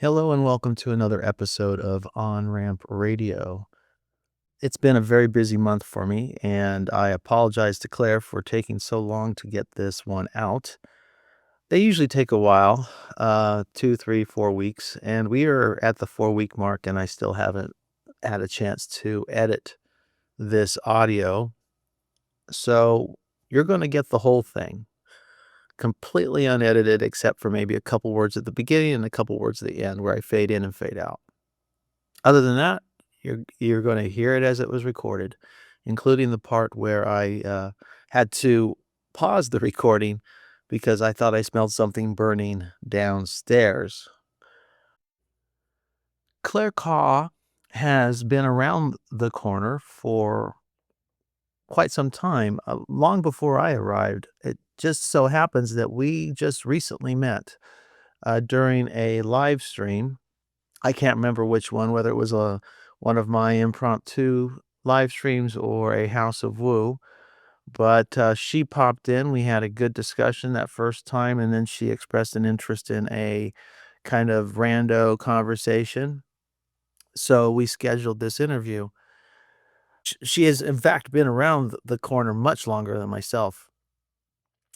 Hello and welcome to another episode of On Ramp Radio. It's been a very busy month for me, and I apologize to Claire for taking so long to get this one out. They usually take a while, 2, 3, 4 weeks, and we are at the 4 week mark, and I still haven't had a chance to edit this audio. So you're going to get the whole thing completely unedited, except for maybe a couple words at the beginning and a couple words at the end where I fade in and fade out. Other than that, you're gonna hear it as it was recorded, including the part where I had to pause the recording because I thought I smelled something burning downstairs. Claire Khaw has been around the corner for quite some time, long before I arrived. It just so happens that we just recently met, during a live stream. I can't remember which one, whether it was one of my impromptu live streams or a House of Woo, but, she popped in, we had a good discussion that first time, and then she expressed an interest in a kind of rando conversation, so we scheduled this interview. She has, in fact, been around the corner much longer than myself,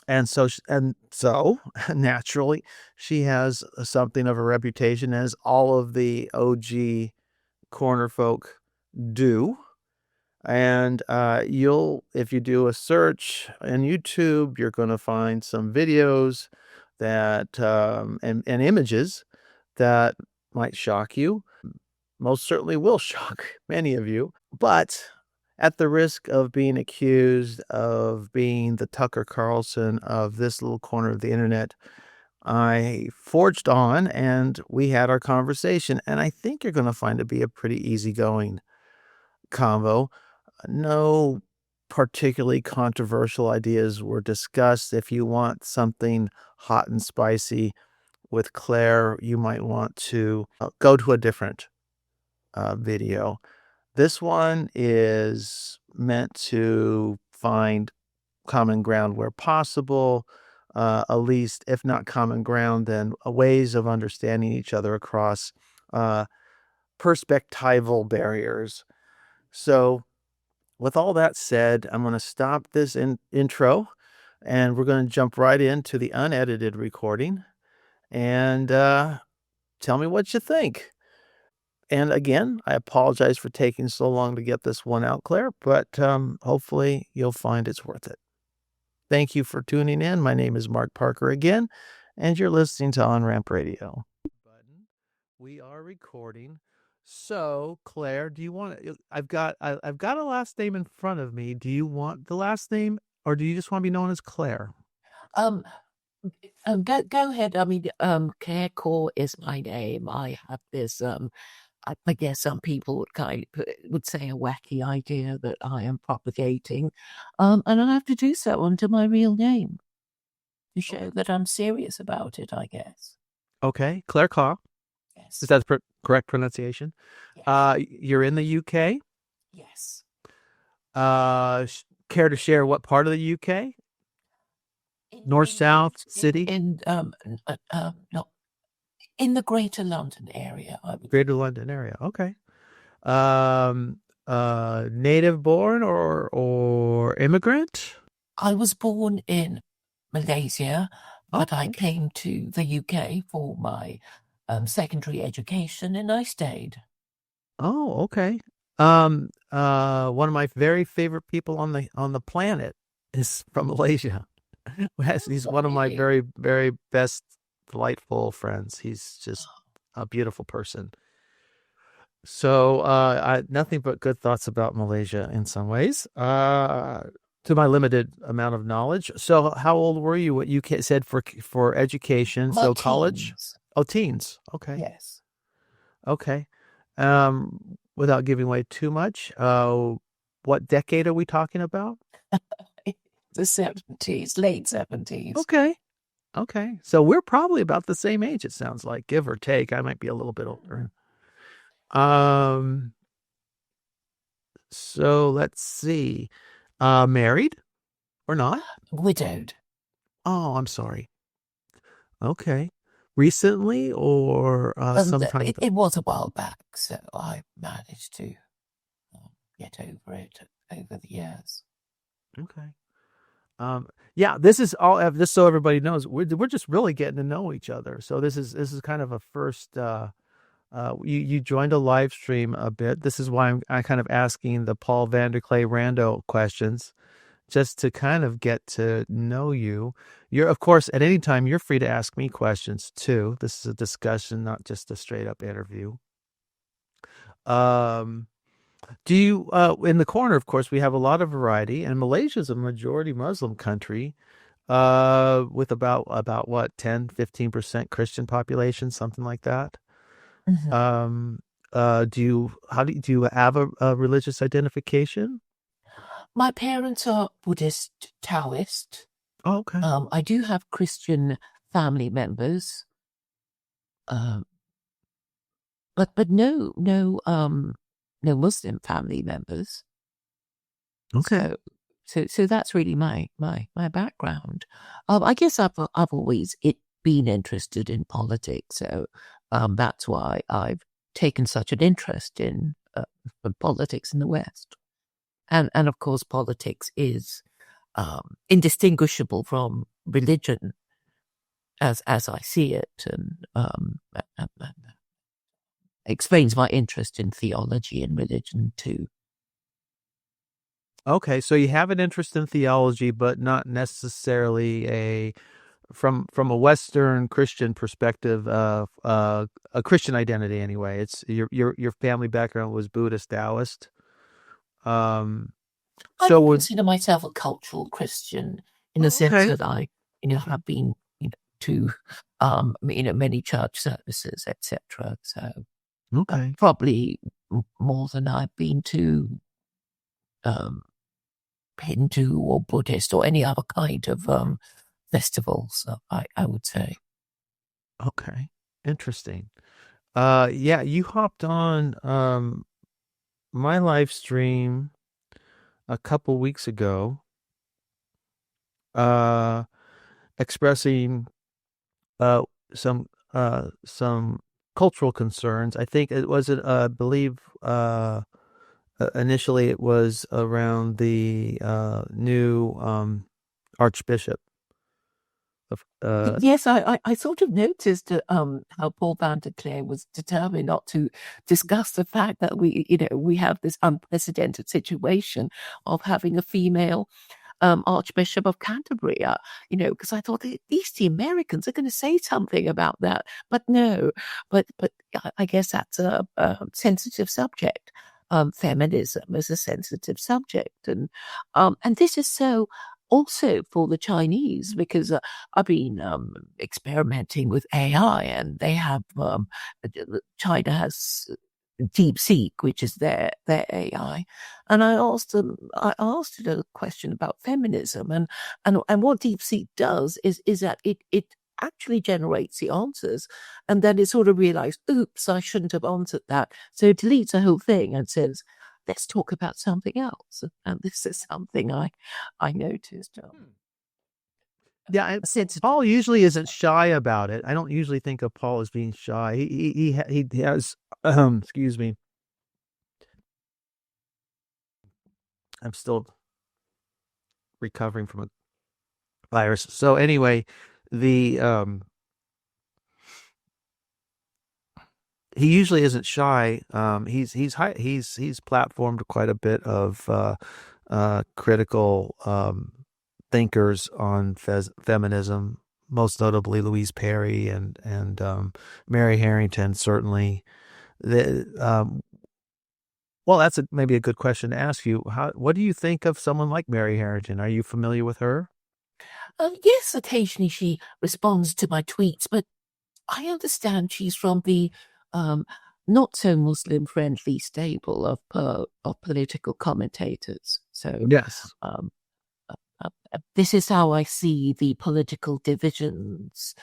and so naturally, she has something of a reputation, as all of the OG corner folk do. And you'll, if you do a search on YouTube, you're going to find some videos that and images that might shock you. Most certainly will shock many of you. But at the risk of being accused of being the Tucker Carlson of this little corner of the internet, I forged on and we had our conversation. And I think you're going to find it be a pretty easygoing convo. No particularly controversial ideas were discussed. If you want something hot and spicy with Claire, you might want to go to a different video. This one is meant to find common ground where possible, at least, if not common ground, then ways of understanding each other across perspectival barriers. So, with all that said, I'm going to stop this intro and we're going to jump right into the unedited recording and tell me what you think. And again, I apologize for taking so long to get this one out, Claire, but hopefully you'll find it's worth it. Thank you for tuning in. My name is Mark Parker again, and you're listening to On Ramp Radio. We are recording. So, Claire, do you want I've got a last name in front of me. Do you want the last name, or do you just want to be known as Claire? Um, go ahead. I mean, Khaw is my name. I have this, I guess some people would say a wacky idea that I am propagating. And I have to do so under my real name to show that I'm serious about it, I guess. Okay, Claire Khaw. Yes. Is that the correct pronunciation? Yes. You're in the UK? Yes. Care to share what part of the UK? North, south, city? No, in the Greater London area. Greater London area. Okay. Native born or immigrant? I was born in Malaysia, but I came to the UK for my secondary education, and I stayed. Oh, okay. One of my very favorite people on the planet is from Malaysia. He's one of my very, very best, delightful friends. He's just a beautiful person. So, nothing but good thoughts about Malaysia in some ways, to my limited amount of knowledge. So how old were you? What you said for education, so college? Teens. Oh, teens. Okay. Yes. Okay. Without giving away too much, what decade are we talking about? The 70s, late 70s. Okay. Okay. So we're probably about the same age, it sounds like, give or take. I might be a little bit older. So let's see. Married or not? Widowed. Oh, I'm sorry. Okay. recently or sometime? It was a while back, so I managed to get over it over the years. Okay. Yeah, this is all. Just so everybody knows, we're just really getting to know each other. So this is kind of a first. You joined a live stream a bit. This is why I kind of asking the Paul Vanderklay rando questions, just to kind of get to know you. You're, of course, at any time you're free to ask me questions too. This is a discussion, not just a straight up interview. Um, do you in the corner, of course, we have a lot of variety, and Malaysia is a majority Muslim country, with about what, 10-15% Christian population, something like that. Mhm. Um, do you have a religious identification? My parents are Buddhist Taoist. Oh, okay. I do have Christian family members, um, but no Muslim family members. Okay. So that's really my background. I guess I've always been interested in politics, so that's why I've taken such an interest in politics in the West, and of course politics is indistinguishable from religion as I see it, and explains my interest in theology and religion too. Okay, so you have an interest in theology, but not necessarily from a Western Christian perspective, a Christian identity anyway. It's your family background was Buddhist Taoist. Um, I so would consider myself a cultural Christian in the oh, sense okay, that I, have been, to, many church services, etc. So okay, probably more than I've been to um, Hindu or Buddhist or any other kind of festivals. I would say. okay, interesting. Yeah, you hopped on my live stream a couple weeks ago, uh, expressing uh some some cultural concerns. I think it was I believe initially it was around the new archbishop of Yes, I sort of noticed how Paul van der Klee was determined not to discuss the fact that we have this unprecedented situation of having a female Archbishop of Canterbury. Because I thought at least the Americans are going to say something about that, but no. But I guess that's a sensitive subject. Feminism is a sensitive subject, and this is so also for the Chinese because I've been experimenting with AI, and they have China has DeepSeek, which is their AI, and I asked it a question about feminism, and what DeepSeek does is that it actually generates the answers, and then it sort of realized, oops, I shouldn't have answered that, so it deletes the whole thing and says, let's talk about something else, and this is something I noticed. yeah, A sensitive. Paul usually isn't shy about it. I don't usually think of Paul as being shy. He has excuse me. I'm still recovering from a virus. So anyway, the he usually isn't shy. He's platformed quite a bit of critical thinkers on feminism, most notably Louise Perry and Mary Harrington. Certainly, the well, that's maybe a good question to ask you. What do you think of someone like Mary Harrington? Are you familiar with her? Yes, occasionally she responds to my tweets, but I understand she's from the um, not so Muslim friendly stable of political commentators. So Yes. um, this is how I see the political divisions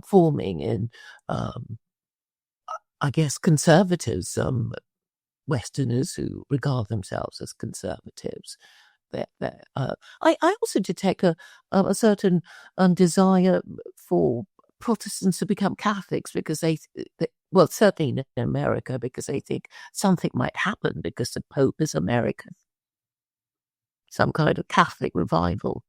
forming in, um, I guess, conservatives, Westerners who regard themselves as conservatives. I also detect a certain desire for Protestants to become Catholics because well, certainly in America, because they think something might happen because the Pope is American, some kind of Catholic revival.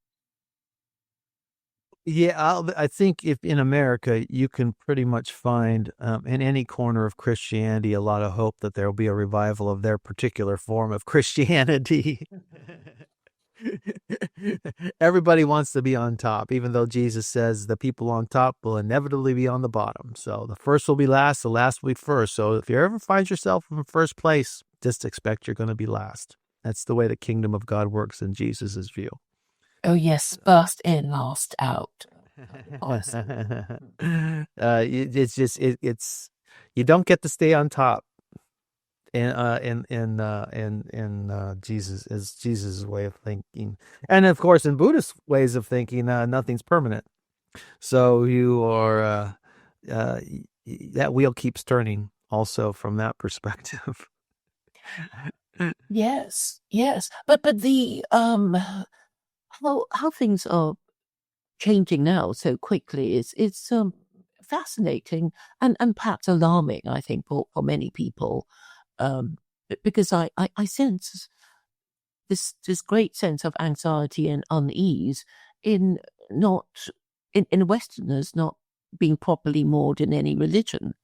Yeah, I think if in America you can pretty much find in any corner of Christianity a lot of hope that there will be a revival of their particular form of Christianity. Everybody wants to be on top, even though Jesus says the people on top will inevitably be on the bottom. So the first will be last, the last will be first. So if you ever find yourself in first place, just expect you're going to be last. That's the way the kingdom of God works in Jesus's view. Oh yes, first in, last out. Policy. It's just it's you don't get to stay on top in Jesus is Jesus' way of thinking, and of course in Buddhist ways of thinking, nothing's permanent. So you are uh, that wheel keeps turning. Also from that perspective. Yes, yes, but the how things are changing now so quickly is it's fascinating and perhaps alarming, I think, for many people, because I sense this great sense of anxiety and unease in not in Westerners not being properly moored in any religion,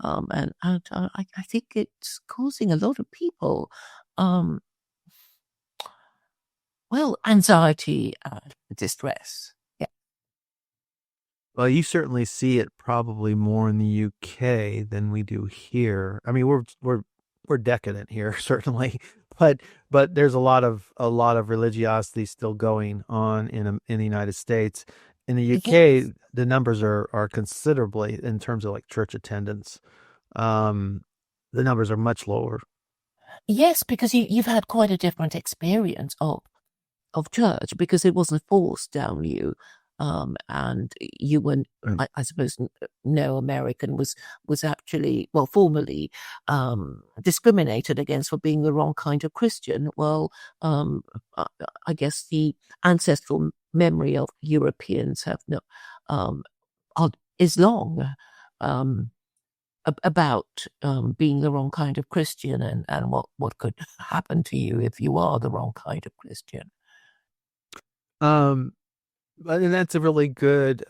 and I think it's causing a lot of people, um, well, anxiety and distress. Yeah. Well, you certainly see it probably more in the UK than we do here. I mean, we're decadent here, certainly, but there's a lot of religiosity still going on in the United States. In the UK, Yes. the numbers are considerably in terms of like church attendance. Um, the numbers are much lower. Yes, because you've had quite a different experience of church because it wasn't forced down you, and you were, Mm. I suppose, no American was actually, well, formally discriminated against for being the wrong kind of Christian. Well, um, I, I guess the ancestral memory of Europeans have no, um, is long. Um, about being the wrong kind of Christian and what could happen to you if you are the wrong kind of Christian. Um, and that's a really good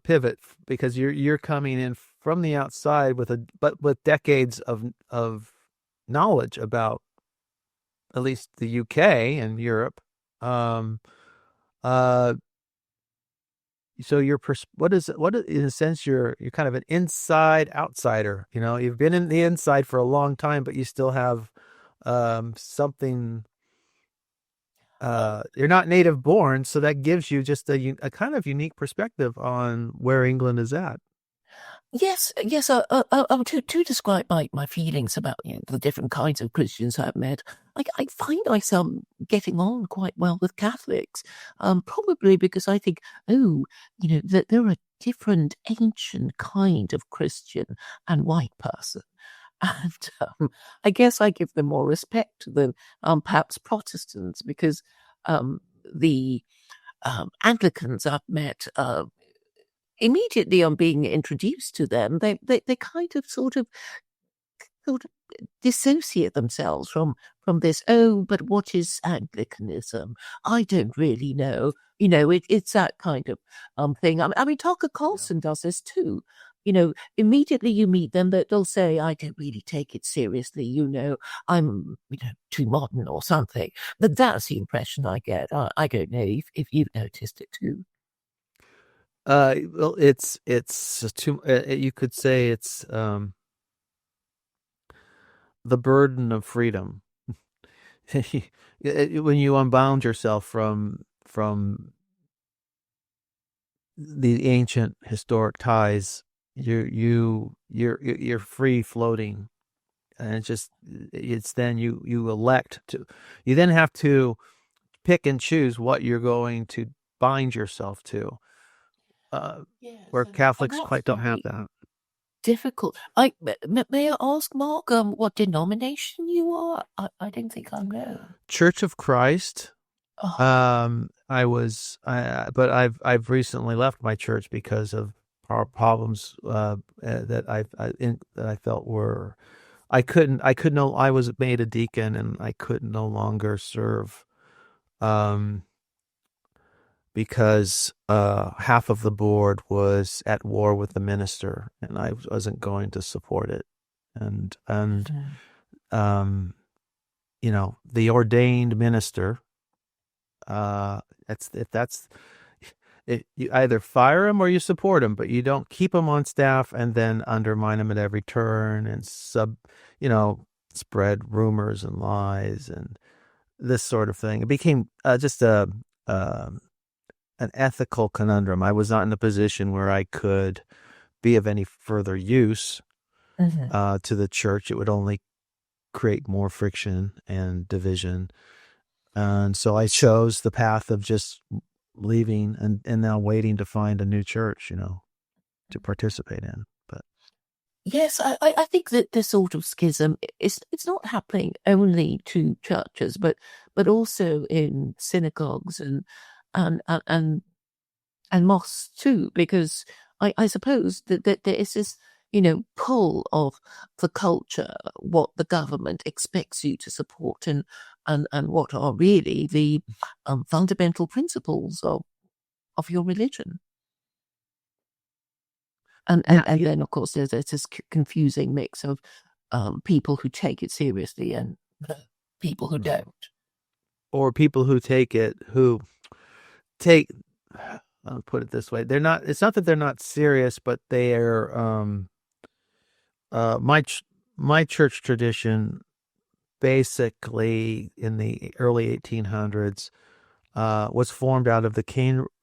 pivot because you're coming in from the outside with decades of knowledge about at least the UK and Europe. Um, uh, so in a sense you're kind of an inside outsider. You know, you've been in the inside for a long time, but you still have something. You're not native born, so that gives you just a kind of unique perspective on where England is at. Yes, yes. To describe my feelings about the different kinds of Christians I've met, I find myself getting on quite well with Catholics. Probably because I think, oh, that they're a different ancient kind of Christian and white person, and I guess I give them more respect than perhaps Protestants because the Anglicans I've met. Immediately on being introduced to them, they kind of sort of dissociate themselves from this. Oh, but what is Anglicanism? I don't really know. It's that kind of thing. I mean, Tucker Yeah. Carlson does this too. Immediately you meet them, they'll say, "I don't really take it seriously." I'm too modern or something. But that's the impression I get. I don't know if you've noticed it too. Well, it's too. You could say it's the burden of freedom. When you unbound yourself from the ancient historic ties, you're free floating, and it's then you elect to. You then have to pick and choose what you're going to bind yourself to. Uh, Yes, where and Catholics that's quite don't have very that. difficult. May I ask, Mark, what denomination you are? I don't think I know. Church of Christ. Oh, But I've recently left my church because of problems that I felt were I was made a deacon and I could no longer serve um, because half of the board was at war with the minister, and I wasn't going to support it. And Mhm. um, the ordained minister, that's if that's you either fire him or you support him, but you don't keep him on staff and then undermine him at every turn and you know, spread rumors and lies and this sort of thing. It became just um an ethical conundrum. I was not in a position where I could be of any further use Mhm. to the church. It would only create more friction and division. And so I chose the path of just leaving and now waiting to find a new church, to participate in. But Yes, I think that this sort of schism it's not happening only to churches, but also in synagogues and and and, and mosques too, because I suppose that there is this pull of the culture, what the government expects you to support, and what are really the fundamental principles of your religion. And then, of course, there's this confusing mix of people who take it seriously and people who don't. or people who take I'll put it this way. They're not it's not that they're not serious, but they're my church tradition basically in the early 1800s was formed out of the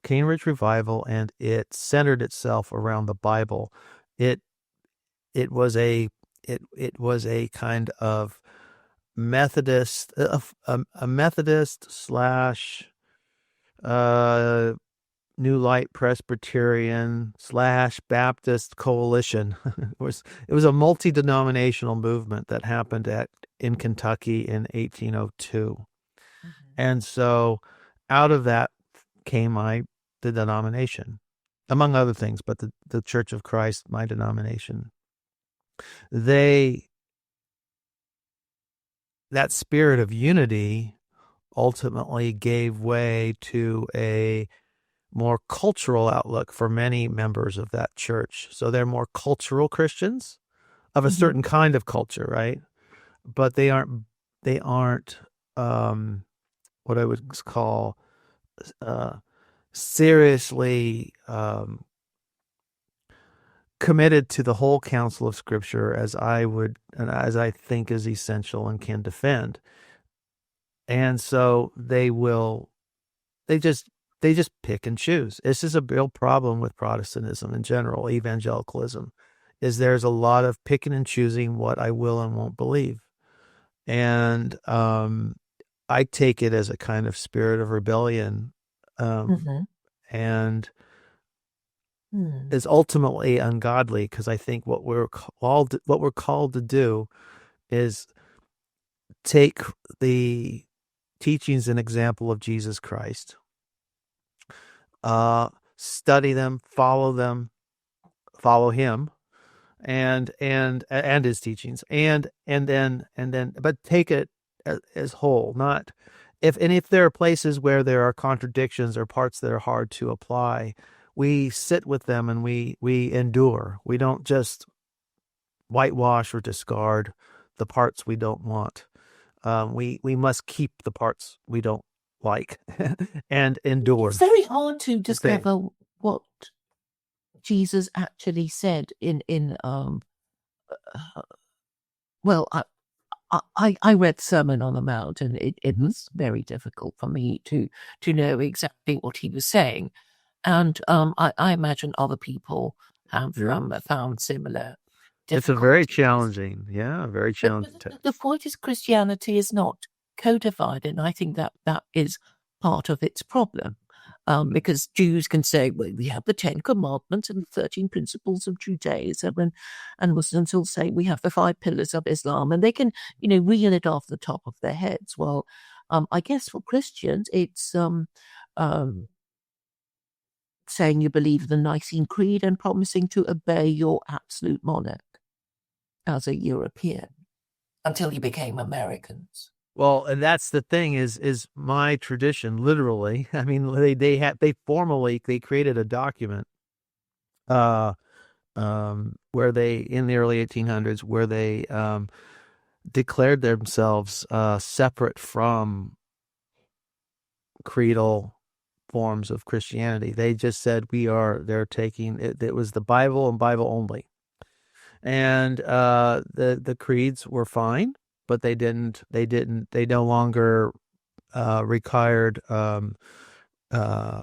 Cambridge revival, and it centered itself around the Bible. It it was a it was a kind of Methodist a Methodist slash uh, New Light Presbyterian slash Baptist coalition. It was a multi denominational movement that happened in Kentucky in 1802. Mhm. And so out of that came the denomination, among other things, but the Church of Christ, my denomination, they that spirit of unity ultimately gave way to a more cultural outlook for many members of that church. So they're more cultural Christians of a Mhm. certain kind of culture, right? But they aren't um, what I would call uh, seriously committed to the whole counsel of Scripture as I would and as I think is essential and can defend. And so they just they just pick and choose. This is a real problem with Protestantism in general, evangelicalism, is there's a lot of picking and choosing what I will and won't believe. And I take it as a kind of spirit of rebellion, um, Mhm. and Mhm. is ultimately ungodly because I think what we're called to do is take the teachings and example of Jesus Christ, study them, follow him, and his teachings, and then, but take it as whole. Not if there are places where there are contradictions or parts that are hard to apply, we sit with them and we endure. We don't just whitewash or discard the parts we don't want. We must keep the parts we don't like and endure. It's very hard to Stay. discover what Jesus actually said in uh, well, I read Sermon on the Mount, and it was very difficult for me to know exactly what he was saying. And I imagine other people have found similar It's a very difficulties. challenging, yeah, very But challenging the text. point is, Christianity is not codified, and I think that is part of its problem. Because Jews can say, well, we have the Ten Commandments and the 13 Principles of Judaism, and Muslims will say we have the five pillars of Islam, and they can, reel it off the top of their heads. Well, I guess for Christians, um, saying you believe the Nicene Creed and promising to obey your absolute monarch as a European until you became Americans. Well, and that's the thing is my tradition, literally. I mean, they created a document uh where they in the early 1800s where they declared themselves separate from creedal forms of Christianity. They just said they're taking it, it was the Bible and Bible only. And the creeds were fine, but they no longer required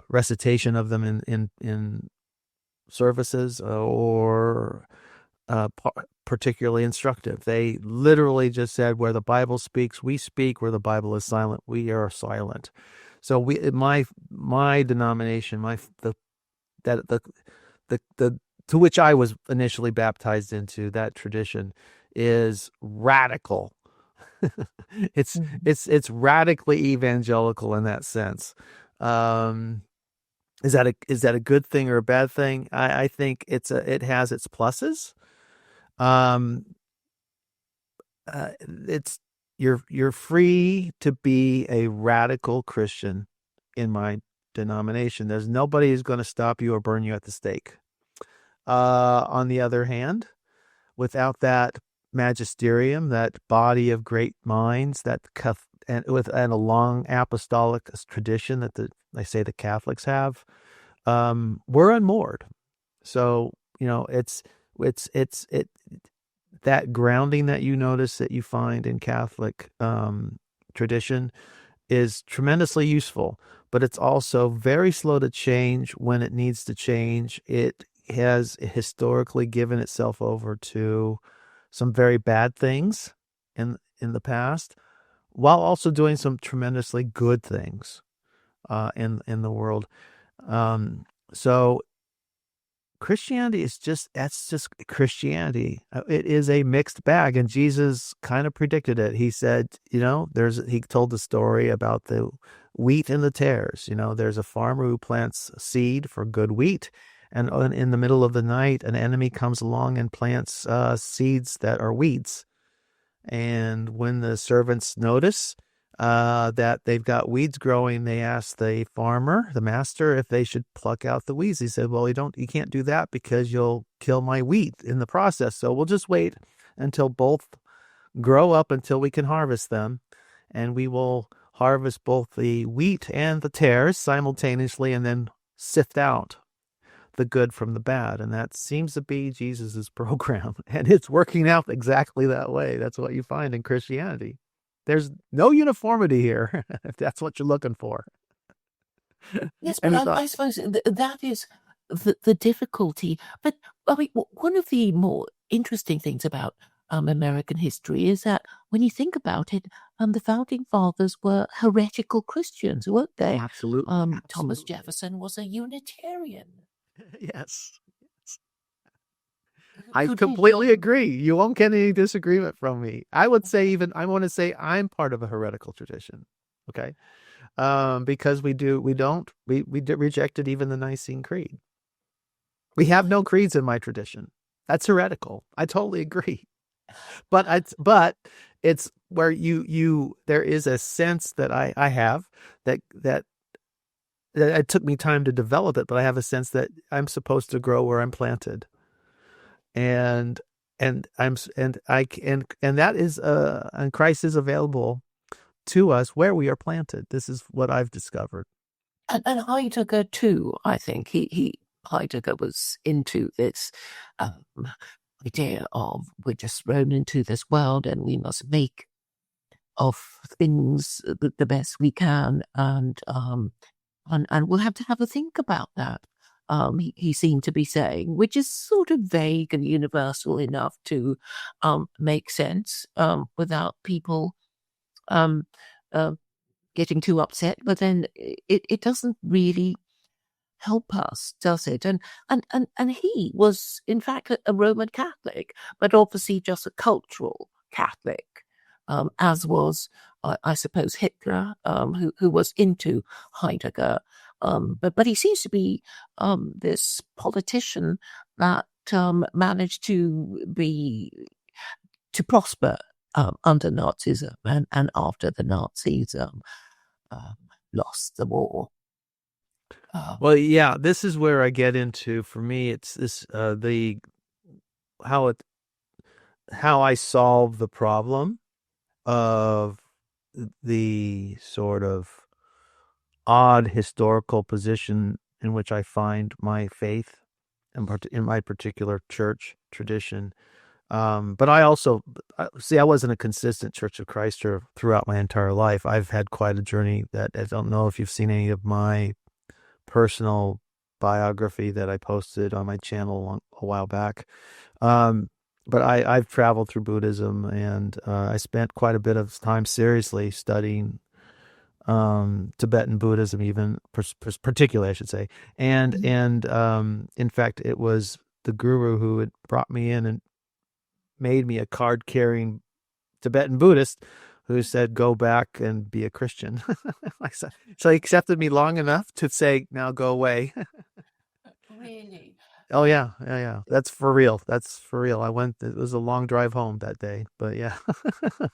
recitation of them in services or particularly instructive. They literally just said, where the Bible speaks, we speak. Where the Bible is silent, we are silent. So my denomination, the to which I was initially baptized into, that tradition is radical. It's radically evangelical in that sense. Is that a good thing or a bad thing? I think it has its pluses. Um, it's you're free to be a radical Christian in my denomination. There's nobody who's going to stop you or burn you at the stake. On the other hand, without that magisterium, that body of great minds, and a long apostolic tradition that I say the Catholics have, we're unmoored. So it that grounding that you notice that you find in Catholic tradition is tremendously useful, but it's also very slow to change when it needs to change. It has historically given itself over to some very bad things in the past, while also doing some tremendously good things in the world. So Christianity that's just Christianity. It is a mixed bag, and Jesus kind of predicted it. He said, he told the story about the wheat and the tares. There's a farmer who plants seed for good wheat, and in the middle of the night, an enemy comes along and plants seeds that are weeds. And when the servants notice that they've got weeds growing, they ask the farmer, the master, if they should pluck out the weeds. He said, well, you can't do that because you'll kill my wheat in the process. So we'll just wait until both grow up until we can harvest them. And we will harvest both the wheat and the tares simultaneously and then sift out the good from the bad. And that seems to be Jesus's program. And it's working out exactly that way. That's what you find in Christianity. There's no uniformity here, if that's what you're looking for. Yes, but I suppose that is the difficulty. But I mean, one of the more interesting things about American history is that when you think about it, the founding fathers were heretical Christians, weren't they? Absolutely. Thomas Jefferson was a Unitarian. Yes. I completely agree. You won't get any disagreement from me. I want to say I'm part of a heretical tradition. Okay. Because we rejected even the Nicene Creed. We have no creeds in my tradition. That's heretical. I totally agree. But it's where there is a sense that I have that it took me time to develop it, but I have a sense that I'm supposed to grow where I'm planted. And that is and Christ is available to us where we are planted. This is what I've discovered. And Heidegger too, I think Heidegger was into this idea of we're just thrown into this world and we must make of things the best we can, and we'll have to have a think about that. He seemed to be saying, which is sort of vague and universal enough to make sense without people getting too upset. But then it doesn't really help us, does it? And he was, in fact, a Roman Catholic, but obviously just a cultural Catholic, as was, I suppose, Hitler, who was into Heidegger. But he seems to be this politician that managed to prosper under Nazism and after the Nazis um, lost the war. Well, yeah, this is where I get into, for me, it's this, the how it how I solve the problem of the sort of odd historical position in which I find my faith in my particular church tradition. But I also see, I wasn't a consistent Church of Christer throughout my entire life. I've had quite a journey that I don't know if you've seen any of my personal biography that I posted on my channel a while back. Um, but I've traveled through Buddhism, and I spent quite a bit of time seriously studying Tibetan Buddhism, even particularly, I should say. And in fact, it was the guru who had brought me in and made me a card carrying Tibetan Buddhist who said, "Go back and be a Christian." So he accepted me long enough to say, "Now go away." Really? Oh yeah, yeah, yeah. That's for real. That's for real. I went. It was a long drive home that day, but yeah.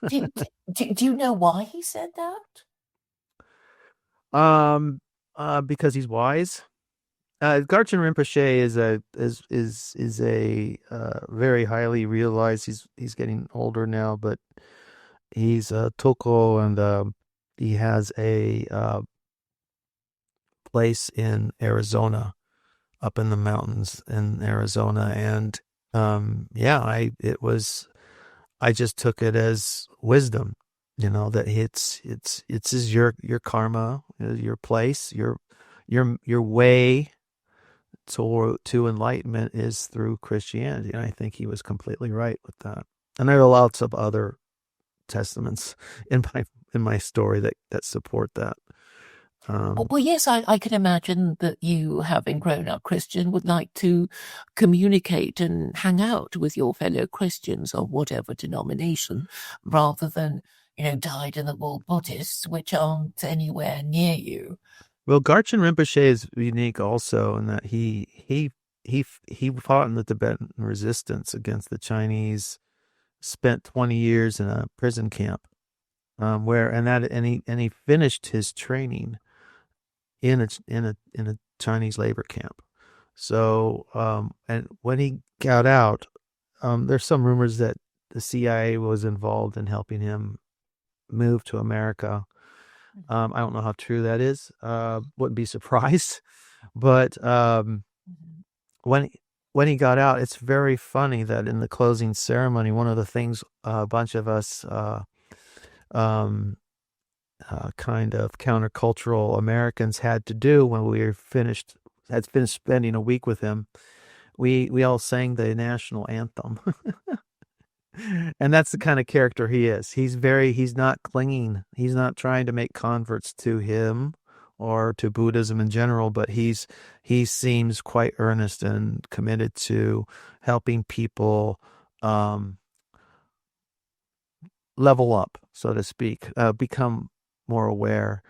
Do you know why he said that? um, because he's wise. Garchen Rinpoche is a very highly realized. He's getting older now, but he's Toko, and he has a place in Arizona, up in the mountains in Arizona, and yeah, I just took it as wisdom, that it's is your karma, your place, your way to enlightenment is through Christianity. And I think he was completely right with that. And there are lots of other testaments in my story that support that. Well, yes, I can imagine that you, having grown up Christian, would like to communicate and hang out with your fellow Christians of whatever denomination, rather than, dyed-in-the-wool Buddhists, which aren't anywhere near you. Well, Garchen Rinpoche is unique also in that he fought in the Tibetan resistance against the Chinese, spent 20 years in a prison camp, where and he finished his training in a Chinese labor camp. So and when he got out, there's some rumors that the CIA was involved in helping him move to America. I don't know how true that is. Wouldn't be surprised. But when when he got out, it's very funny that in the closing ceremony, one of the things a bunch of us um, kind of countercultural Americans had to do when we had finished spending a week with him, we all sang the national anthem. And that's the kind of character he is. He's not clinging. He's not trying to make converts to him or to Buddhism in general, but he seems quite earnest and committed to helping people um, level up, so to speak, become more aware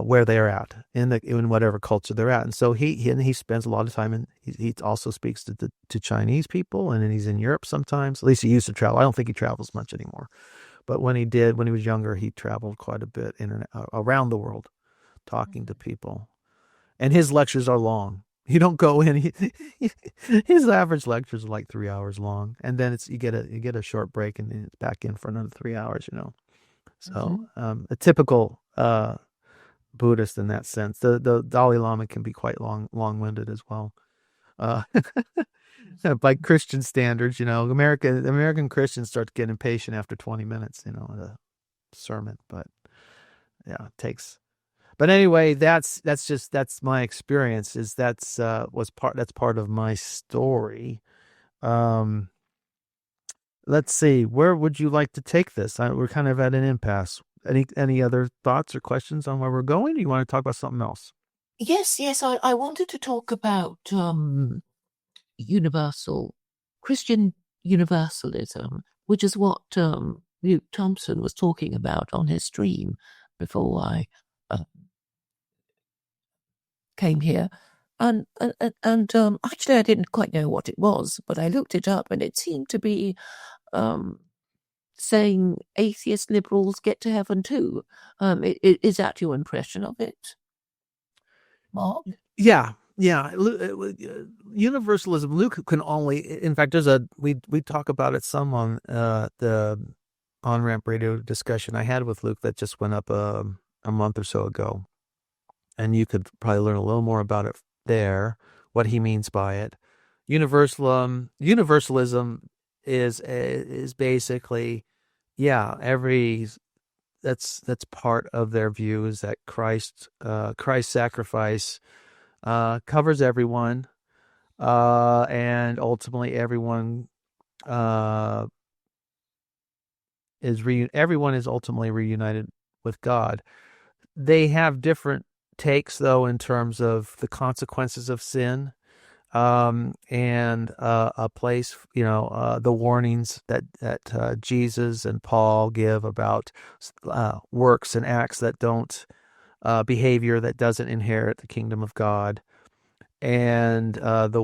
where they're at in whatever culture they're at. And so he spends a lot of time, and he also speaks to Chinese people, and then he's in Europe sometimes. At least he used to travel. I don't think he travels much anymore. But when he was younger, he traveled quite a bit around the world, talking to people. And his lectures are long. You don't go in. His average lectures are like 3 hours long, and then you get a short break, and then it's back in for another 3 hours. So a typical Buddhist in that sense. The Dalai Lama can be quite long-winded as well. Uh, by Christian standards, American Christians start to get impatient after 20 minutes, the sermon. But yeah, it takes. But anyway, that's my experience. That's part of my story. Um, let's see, where would you like to take this? We're kind of at an impasse. Any other thoughts or questions on where we're going? Or do you want to talk about something else? Yes. I wanted to talk about universal Christian universalism, which is what Luke Thompson was talking about on his stream before I uh, came here. And actually, I didn't quite know what it was, but I looked it up, and it seemed to be um, saying atheist liberals get to heaven too. Is that your impression of it, Mark? Yeah, yeah. Universalism. Luke can only. In fact, there's a we talk about it some on the on ramp radio discussion I had with Luke that just went up a month or so ago, and you could probably learn a little more about it there. What he means by it. Universalism is basically, yeah, every that's part of their view is that Christ's sacrifice covers everyone, and ultimately uh, everyone is ultimately reunited with God. They have different takes, though, in terms of the consequences of sin, and a place, the warnings that Jesus and Paul give about works and acts that don't behavior that doesn't inherit the kingdom of God, and the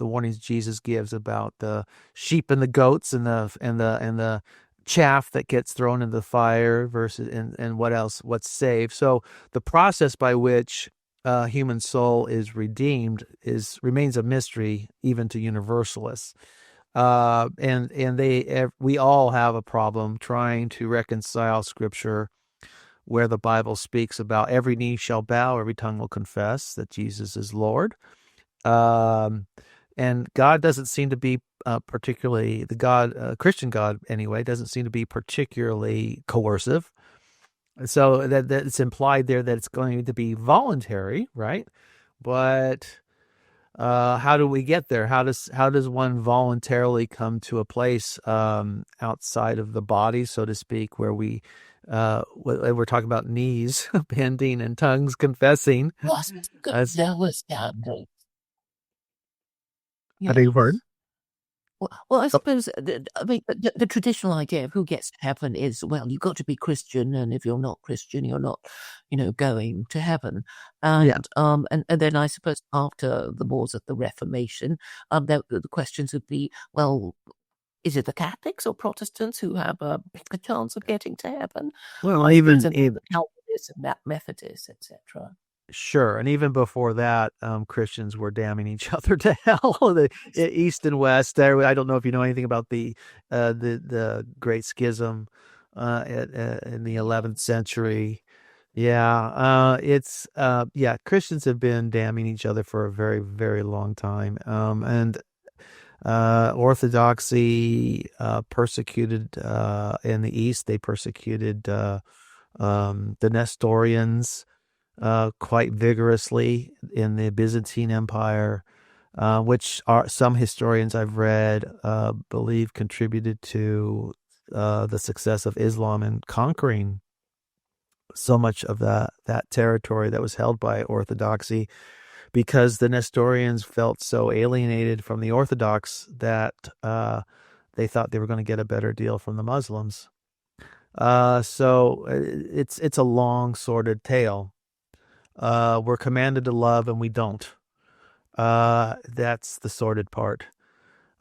warnings Jesus gives about the sheep and the goats and the chaff that gets thrown into the fire versus and what's saved. So the process by which human soul is redeemed remains a mystery even to universalists. And we all have a problem trying to reconcile Scripture where the Bible speaks about every knee shall bow, every tongue will confess that Jesus is Lord. Um, and God doesn't seem to be particularly, Christian God anyway, doesn't seem to be particularly coercive. So that it's implied there that it's going to be voluntary, right? But how do we get there? How does one voluntarily come to a place outside of the body, so to speak, where we're talking about knees bending and tongues confessing? Was As there was that. I beg your Yes. pardon? Well, I Oh, suppose I mean the traditional idea of who gets to heaven is, well, you've got to be Christian, and if you're not Christian, you're not, going to heaven. yeah. And then I suppose after the wars of the Reformation, the questions would be, well, is it the Catholics or Protestants who have a bigger chance of getting to heaven? Well, Isn't it the Calvinists and Methodists, etc.? sure, and even before that, Christians were damning each other to hell. East and West. There, I don't know if you know anything about the Great Schism in the 11th Yes. century. Yeah, yeah. Christians have been damning each other for a very, very long time, and Orthodoxy persecuted in the East. They persecuted the Nestorians quite vigorously in the Byzantine Empire, which are some historians I've read believe contributed to the success of Islam in conquering so much of that territory that was held by Orthodoxy, because the Nestorians felt so alienated from the Orthodox that they thought they were going to get a better deal from the Muslims. So it's a long sordid tale. We're commanded to love and we don't. That's the sordid part.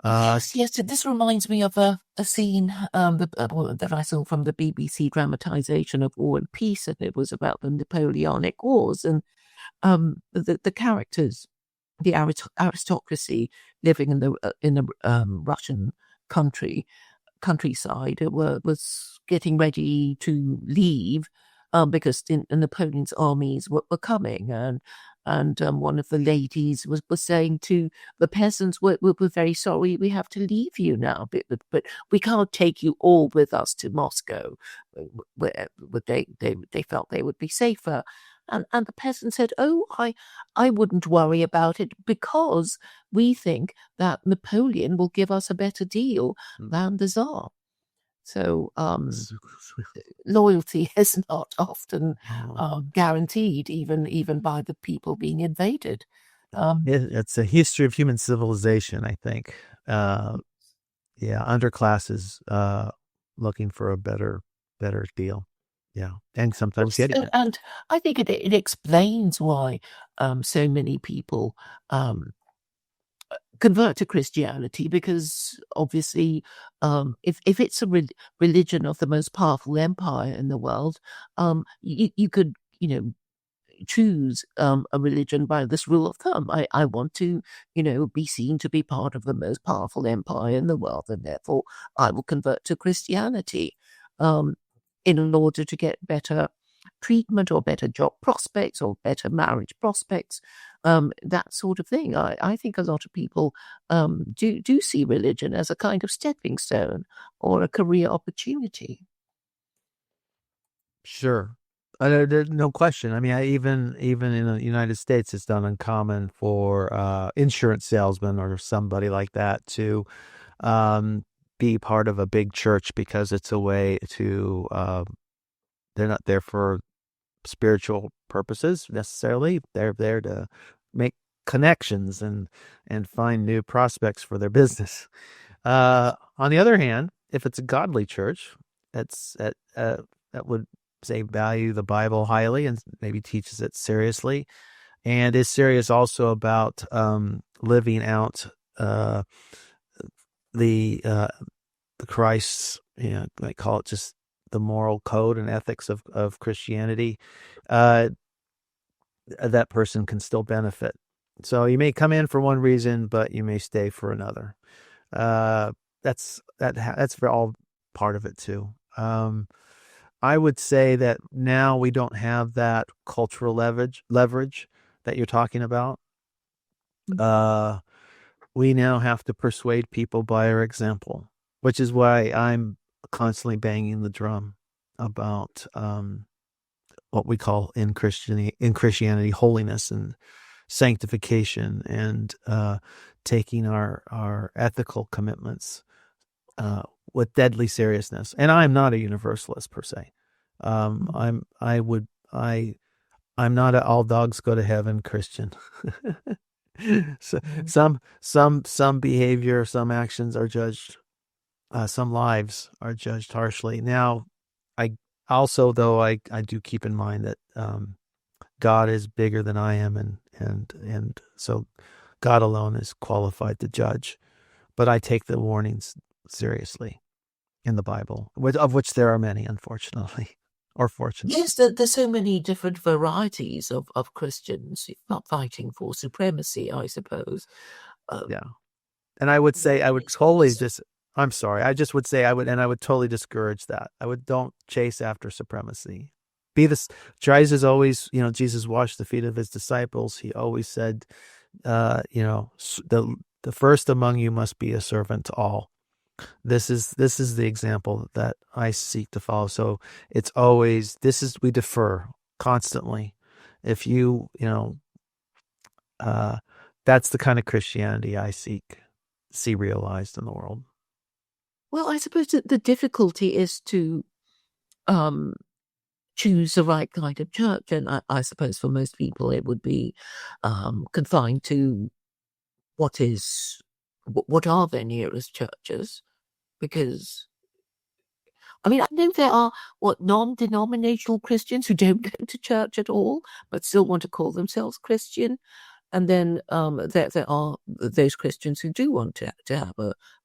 Uh, Yes, yes. This reminds me of a scene that I saw from the BBC dramatization of War and Peace, and it was about the Napoleonic Wars, and the characters, the aristocracy living in the Russian country countryside was getting ready to leave because Napoleon's armies were coming, and one of the ladies was saying to the peasants, we're very sorry, we have to leave you now, but we can't take you all with us to Moscow, where they felt they would be safer. And the peasant said, "Oh, I wouldn't worry about it because we think that Napoleon will give us a better deal than the Tsar." So loyalty is not often guaranteed, even by the people being invaded. Um, it's a history of human civilization, I think. Yeah, underclasses looking for a better deal. Yeah, and sometimes Yes, getting it. and I think it explains why so many people um, convert to Christianity because obviously, if it's a religion of the most powerful empire in the world, you could choose a religion by this rule of thumb. I want to, be seen to be part of the most powerful empire in the world, and therefore I will convert to Christianity um, in order to get better treatment or better job prospects or better marriage prospects, that sort of thing. I think a lot of people do see religion as a kind of stepping stone or a career opportunity. Sure. There's no question. I mean, even in the United States, it's not uncommon for insurance salesman or somebody like that to um, be part of a big church because it's a way to they're not there for spiritual purposes necessarily. They're there to make connections and find new prospects for their business. On the other hand, if it's a godly church, that would say value the Bible highly and maybe teaches it seriously, and is serious also about living out uh, the the Christ's, I call it just the moral code and ethics of Christianity. Uh, that person can still benefit. So you may come in for one reason, but you may stay for another. Uh, that's for all part of it too. I would say that now we don't have that cultural leverage that you're talking about. Uh, we now have to persuade people by our example, which is why I'm constantly banging the drum about what we call in Christianity holiness and sanctification and taking our ethical commitments with deadly seriousness. And I'm not a universalist per se. I'm not a all dogs go to heaven Christian. So some behavior, some actions are judged. Some lives are judged harshly. Now, I also though I do keep in mind that God is bigger than I am, and so God alone is qualified to judge. But I take the warnings seriously in the Bible, of which there are many, unfortunately, or fortunately. Yes, there's so many different varieties of Christians not fighting for supremacy, I suppose. Um, Yeah, and I would say I would totally yes. just. I'm sorry. I just would say I would totally discourage that. I would don't chase after supremacy. Be this. Jesus always, Jesus washed the feet of his disciples. He always said, the first among you must be a servant to all. This is the example that I seek to follow. So it's always we defer constantly. If uh, that's the kind of Christianity I see realized in the world. Well, I suppose that the difficulty is to um, choose the right kind of church, and I suppose for most people it would be confined to what is what are their nearest churches, because I mean, I know there are what non-denominational Christians who don't go to church at all, but still want to call themselves Christian. And then there are those Christians who do want to have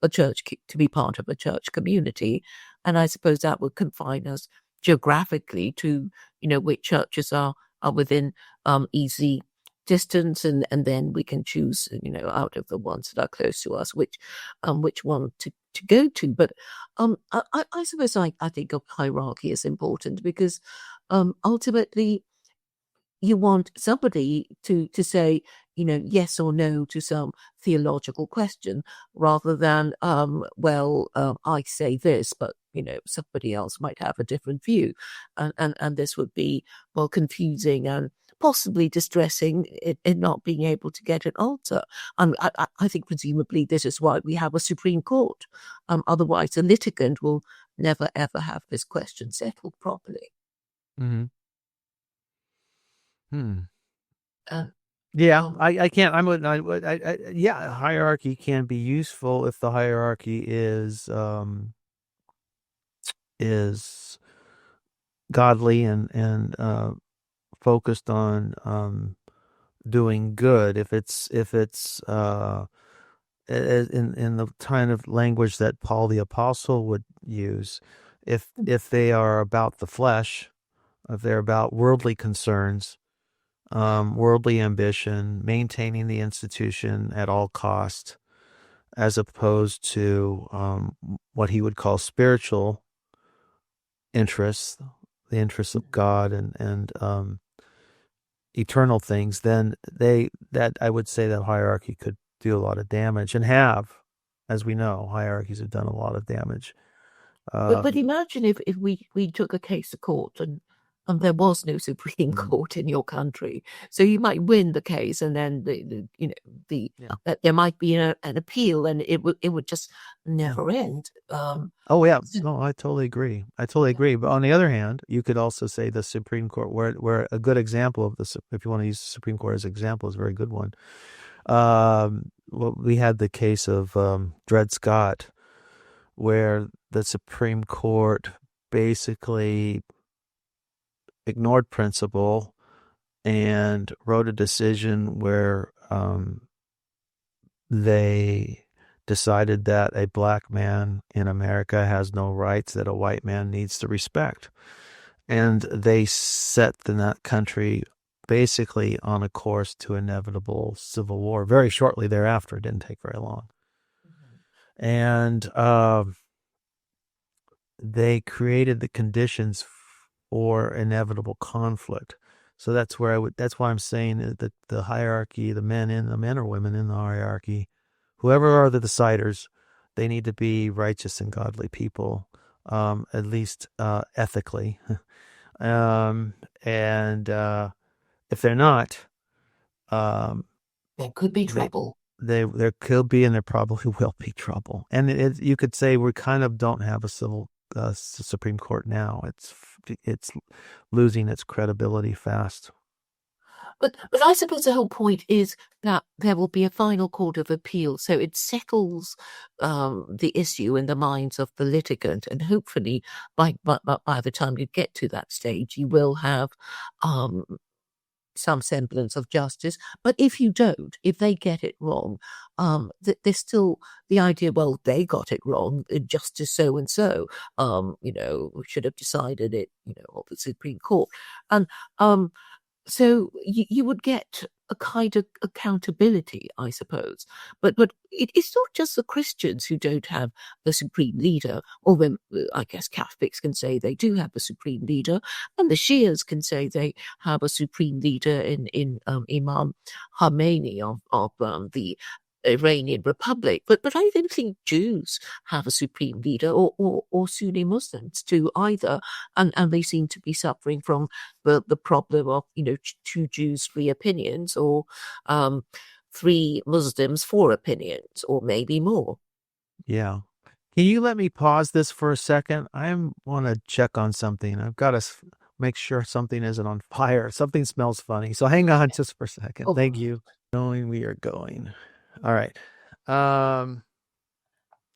a church, to be part of a church community. And I suppose that would confine us geographically to, which churches are within easy distance, and then we can choose, out of the ones that are close to us, which one to go to. But I suppose I think a hierarchy is important because ultimately you want somebody to say, yes or no to some theological question rather than, I say this, but, somebody else might have a different view. And this would be, well, confusing and possibly distressing in not being able to get an answer. And I think presumably this is why we have a Supreme Court. Otherwise, a litigant will never ever have this question settled properly. Mm-hmm. Hmm. Uh, Yeah, um, I can't. Yeah, hierarchy can be useful if the hierarchy is godly and focused on doing good, if it's in the kind of language that Paul the Apostle would use, if they are about the flesh, if they're about worldly concerns, worldly ambition, maintaining the institution at all cost, as opposed to what he would call spiritual interests, the interests of God and eternal things, then that I would say that hierarchy could do a lot of damage and have, as we know, hierarchies have done a lot of damage. But imagine if we took a case to court and there was no Supreme Mm, Court in your country, so you might win the case, and then yeah, there might be an appeal, and it would just yeah. never end. Oh yeah, So- no, I totally agree. I totally agree. But on the other hand, you could also say the Supreme Court, where a good example of this, if you want to use the Supreme Court as an example, is a very good one. Well, we had the case of Dred Scott, where the Supreme Court basically ignored principle and wrote a decision where they decided that a black man in America has no rights that a white man needs to respect. And they set that country basically on a course to inevitable civil war very shortly thereafter. It didn't take very long. And they created the conditions for inevitable conflict. So that's why I'm saying that the hierarchy, the men or women in the hierarchy, whoever are the deciders, they need to be righteous and godly people, at least ethically. And if they're not, um, there could be they trouble. there could be and there probably will be trouble. And you could say we kind of don't have a Supreme Court now. It's losing its credibility fast. But I suppose the whole point is that there will be a final court of appeal, so it settles the issue in the minds of the litigant, and hopefully, by the time you get to that stage, you will have um, some semblance of justice. But if you don't, if they get it wrong, there's still the idea. Well, they got it wrong. Justice so and so, should have decided it. Of the Supreme Court, and so you would get a kind of accountability, I suppose. But it's not just the Christians who don't have the supreme leader, although I guess Catholics can say they do have a supreme leader, and the Shias can say they have a supreme leader in Imam Khomeini of the Iranian Republic. But I don't think Jews have a supreme leader or Sunni Muslims do either. And they seem to be suffering from the problem of, two Jews, three opinions, or three Muslims, four opinions, or maybe more. Yeah. Can you let me pause this for a second? I want to check on something. I've got to make sure something isn't on fire. Something smells funny. So hang on just for a second. Oh, Thank you. Going, we are going. All right.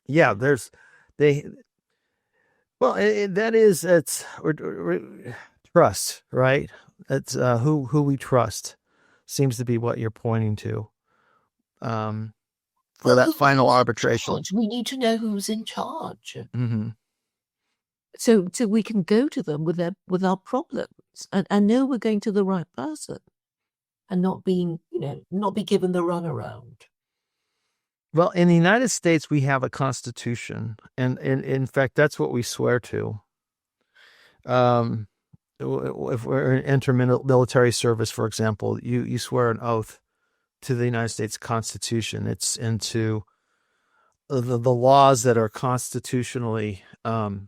Yeah, they, well, that is, it's trust, right? It's who we trust seems to be what you're pointing to. For well, that who's final in arbitration. charge? We need to know who's in charge. Mm-hmm. So we can go to them with our problems and know we're going to the right person and not be given the runaround. Well, in the United States, we have a constitution, and in fact, that's what we swear to. Um, if we're in intermilitary service, for example, you swear an oath to the United States Constitution. It's into the laws that are constitutionally passed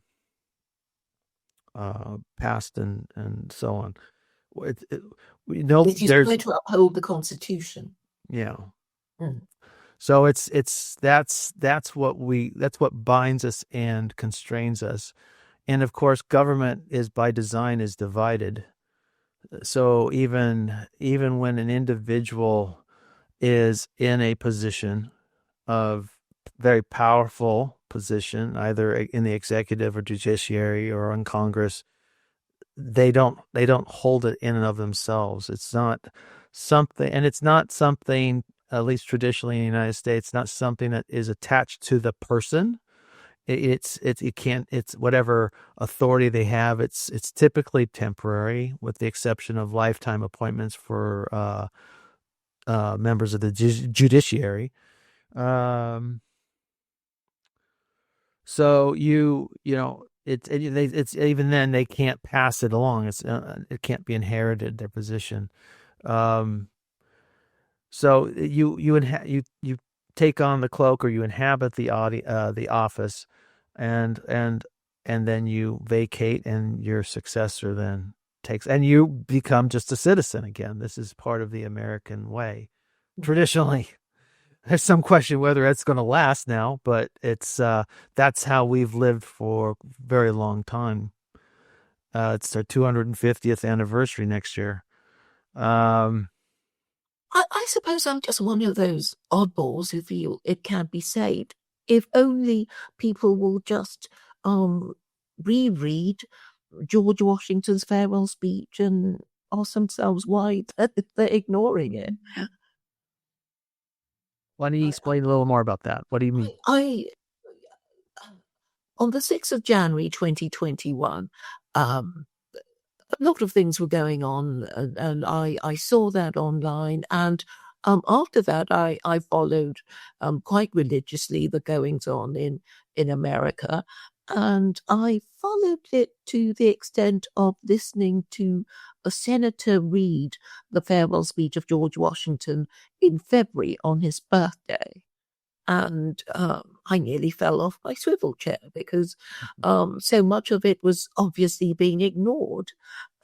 and so on. We know If you there's swear to uphold the Constitution. yeah. Mm. So that's what binds us and constrains us. And of course, government is by design is divided. So even when an individual is in a position of very powerful position, either in the executive or judiciary or in Congress, they don't hold it in and of themselves. It's not something, and it's not something, at least traditionally in the United States, not something that is attached to the person. It can't, it's whatever authority they have. It's typically temporary, with the exception of lifetime appointments for members of the judiciary. Um, so it's even then they can't pass it along. It can't be inherited, their position. Um, so you take on the cloak, or you inhabit the office, and then you vacate, and your successor then takes, and you become just a citizen again. This is part of the American way, traditionally. There's some question whether it's going to last now, but that's how we've lived for a very long time. It's our 250th anniversary next year. Um, I suppose I'm just one of those oddballs who feel it can't be saved. If only people will just um, reread George Washington's farewell speech and ask themselves why they're ignoring it. why don't you explain a little more about that? What do you mean? I on the 6th of January 2021, a lot of things were going on, and I saw that online. And after that, I followed quite religiously the goings on in America. And I followed it to the extent of listening to a senator read the farewell speech of George Washington in February on his birthday. And I nearly fell off my swivel chair because so much of it was obviously being ignored,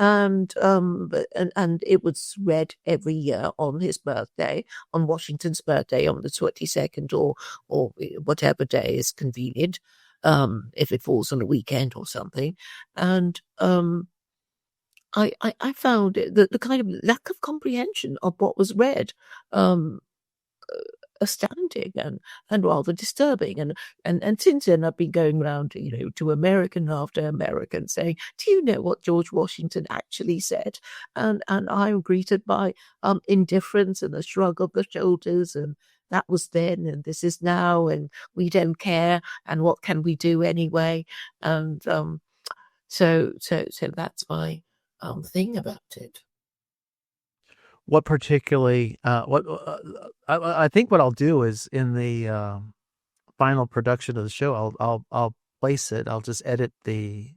and it was read every year on his birthday, on Washington's birthday, on the 22nd, or whatever day is convenient, if it falls on a weekend or something. And I found the kind of lack of comprehension of what was read. Um, Astounding and rather disturbing. And since then I've been going around, to American after American saying, "Do you know what George Washington actually said?" And I'm greeted by indifference and a shrug of the shoulders, and that was then and this is now, and we don't care, and what can we do anyway? And so that's my thing about it. What particularly? What I think what I'll do is, in the final production of the show, I'll place it. I'll just edit the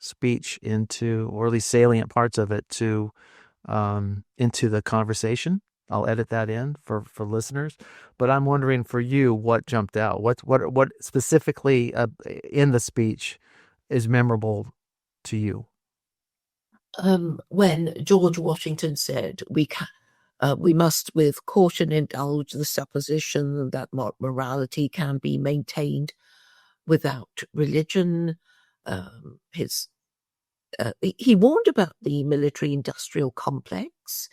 speech into, or at least salient parts of it, to into the conversation. I'll edit that in for listeners. But I'm wondering, for you, what jumped out? What specifically in the speech is memorable to you? When George Washington said, we must with caution indulge the supposition that morality can be maintained without religion. His He warned about the military-industrial complex.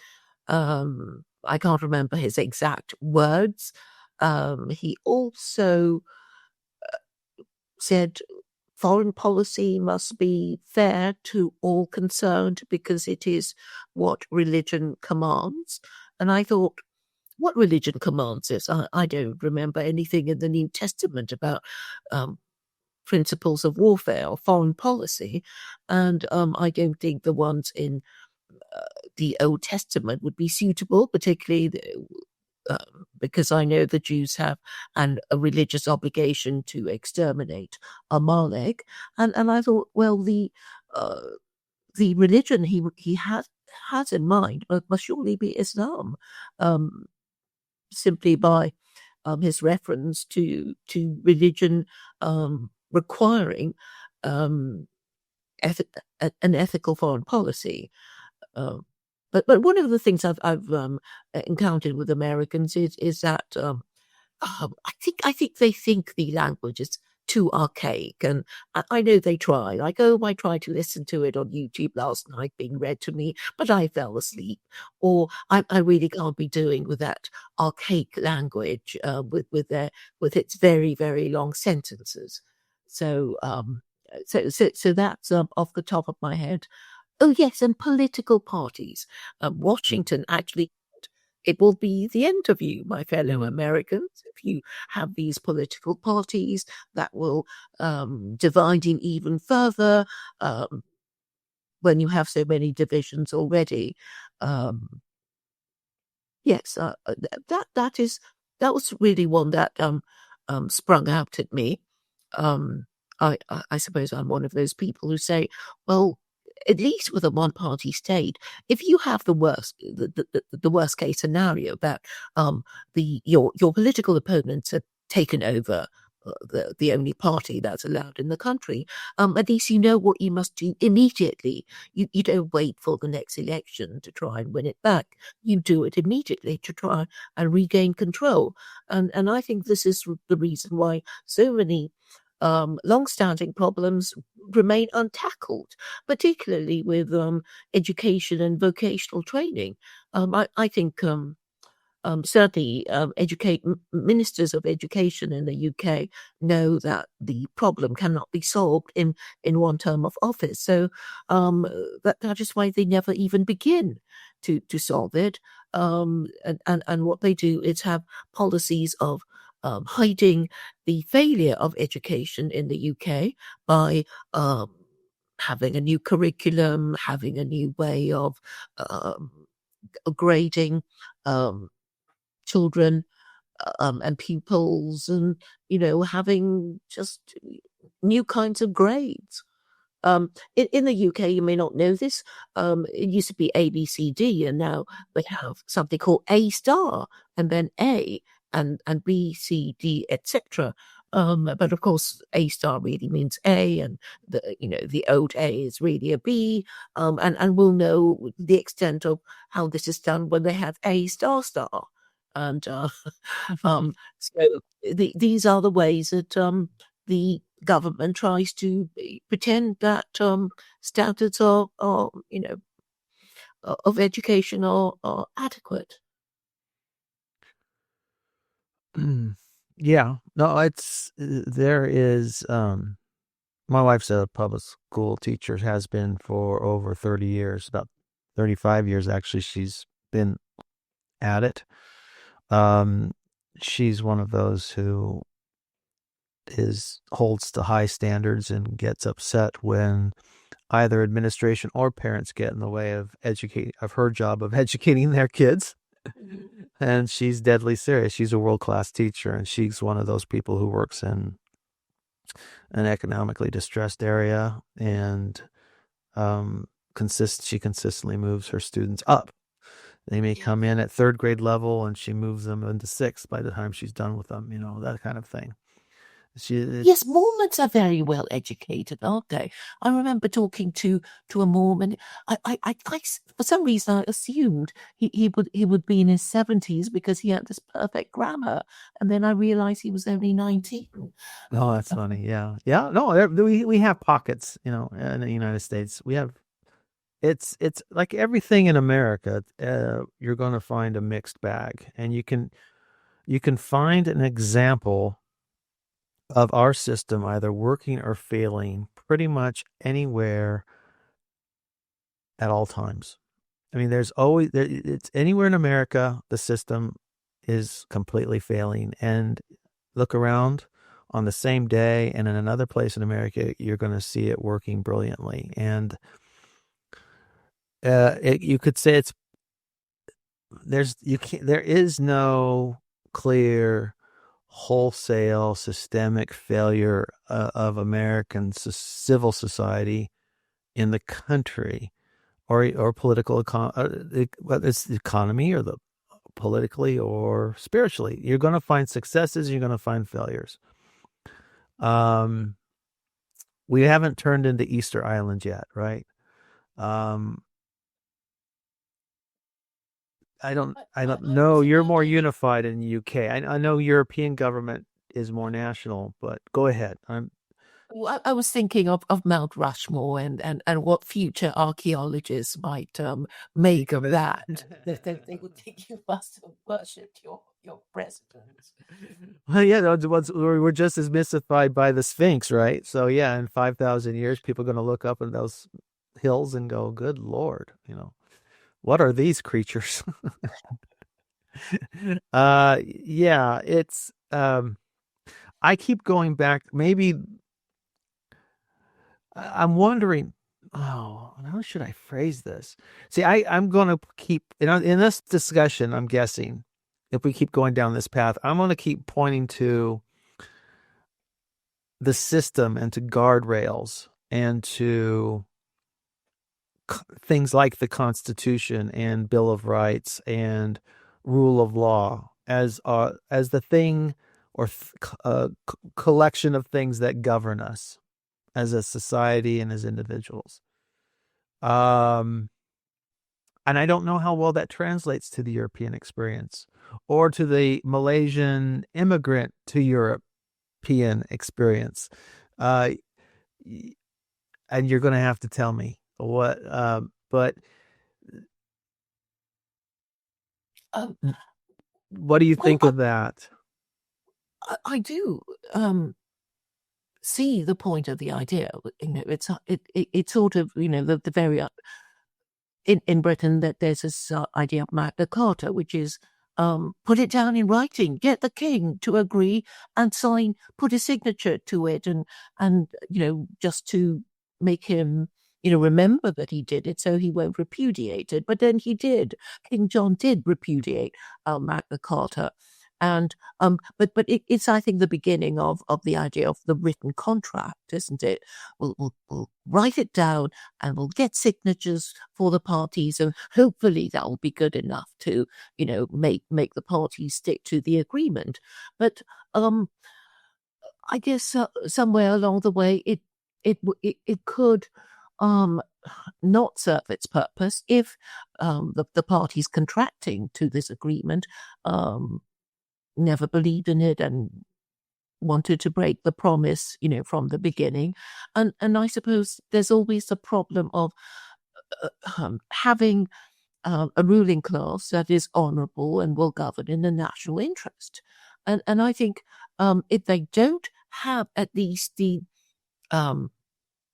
I can't remember his exact words. He also said foreign policy must be fair to all concerned because it is what religion commands. And I thought, what religion commands this? I don't remember anything in the New Testament about principles of warfare or foreign policy. And I don't think the ones in the Old Testament would be suitable, particularly because I know the Jews have a religious obligation to exterminate Amalek, and I thought, well, the religion he has in mind must surely be Islam, simply by his reference to religion requiring um, an ethical foreign policy. Um, but one of the things I've encountered with Americans is that I think they think the language is too archaic, and I know they try. Like, oh, I tried to listen to it on YouTube last night being read to me, but I fell asleep. Or I really can't be doing with that archaic language with its very very long sentences. So so that's off the top of my head. Oh, yes, and political parties. Washington actually, it will be the end of you, my fellow Americans, if you have these political parties that will divide you even further when you have so many divisions already. Um, yes, that was really one that sprung out at me. Um, I suppose I'm one of those people who say, well, at least with a one-party state, if you have the worst case scenario that your political opponents have taken over the only party that's allowed in the country, at least you know what you must do immediately. You don't wait for the next election to try and win it back. You do it immediately to try and regain control. And I think this is the reason why so many long-standing problems remain untackled, particularly with education and vocational training. I think certainly ministers of education in the UK know that the problem cannot be solved in one term of office. So that is why they never even begin to solve it. And what they do is have policies of hiding the failure of education in the UK by having a new curriculum, having a new way of grading um, children and pupils, and having just new kinds of grades. In the UK, you may not know this. It used to be A, B, C, D, and now they have something called A star, and then A, and B, C, D, etc. But of course, A star really means A, and the old A is really a B. And we'll know the extent of how this is done when they have A star star, and so these are the ways that the government tries to pretend that standards are of education are adequate. Yeah, no, there is, my wife's a public school teacher, has been for over 30 years, about 35 years actually, she's been at it. Um, she's one of those who holds to high standards and gets upset when either administration or parents get in the way of her job of educating their kids. And she's deadly serious. She's a world-class teacher, and she's one of those people who works in an economically distressed area, and she consistently moves her students up. They may come in at third grade level, and she moves them into sixth by the time she's done with them. That kind of thing. Yes, It's Mormons are very well educated, aren't they? I remember talking to a Mormon. For some reason I assumed he would be in his 70s because he had this perfect grammar, and then I realized he was only 19. Oh, that's funny. Yeah, yeah. No, we have pockets. In the United States, we have. It's like everything in America. You're going to find a mixed bag, and you can find an example of our system either working or failing pretty much anywhere at all times. I mean, it's anywhere in America, the system is completely failing. And look around on the same day, and in another place in America, you're going to see it working brilliantly. And you could say there is no clear wholesale systemic failure of American civil society in the country, or political whether it's the economy or the politically or spiritually. You're going to find successes, you're going to find failures. We haven't turned into Easter Island yet, right? um I don't I was know. You're more imagining. unified in the UK. I know European government is more national, but go ahead. Well, I was thinking of Mount Rushmore and what future archaeologists might make of that. They would think you must have worshipped your president. Well, yeah, those ones we're just as mystified by the Sphinx, right? So yeah, in 5,000 years, people are going to look up and those. hills and go, "Good Lord, what are these creatures?" Yeah, it's I keep going back. Maybe I'm wondering. Oh, how should I phrase this? See, I'm going to keep in this discussion. I'm guessing if we keep going down this path, I'm going to keep pointing to the system and to guardrails and to things like the Constitution and Bill of Rights and rule of law as the thing or collection of things that govern us as a society and as individuals. Um, and I don't know how well that translates to the European experience or to the Malaysian immigrant to European experience. Uh, and you're going to have to tell me what, but Um, what do you well, think of that? I do see the point of the idea. It's sort of the very in Britain that there's this idea of Magna Carta, which is put it down in writing, get the king to agree and sign, put a signature to it, and just to make him remember that he did it, so he won't repudiate it. But then he did. King John did repudiate Magna Carta. And it's I think the beginning of the idea of the written contract, isn't it? We'll write it down and we'll get signatures for the parties, and hopefully that will be good enough to make the parties stick to the agreement. But I guess somewhere along the way it could not serve its purpose if the parties contracting to this agreement never believed in it and wanted to break the promise, from the beginning. And I suppose there's always the problem of having a ruling class that is honourable and will govern in the national interest. And I think if they don't have at least the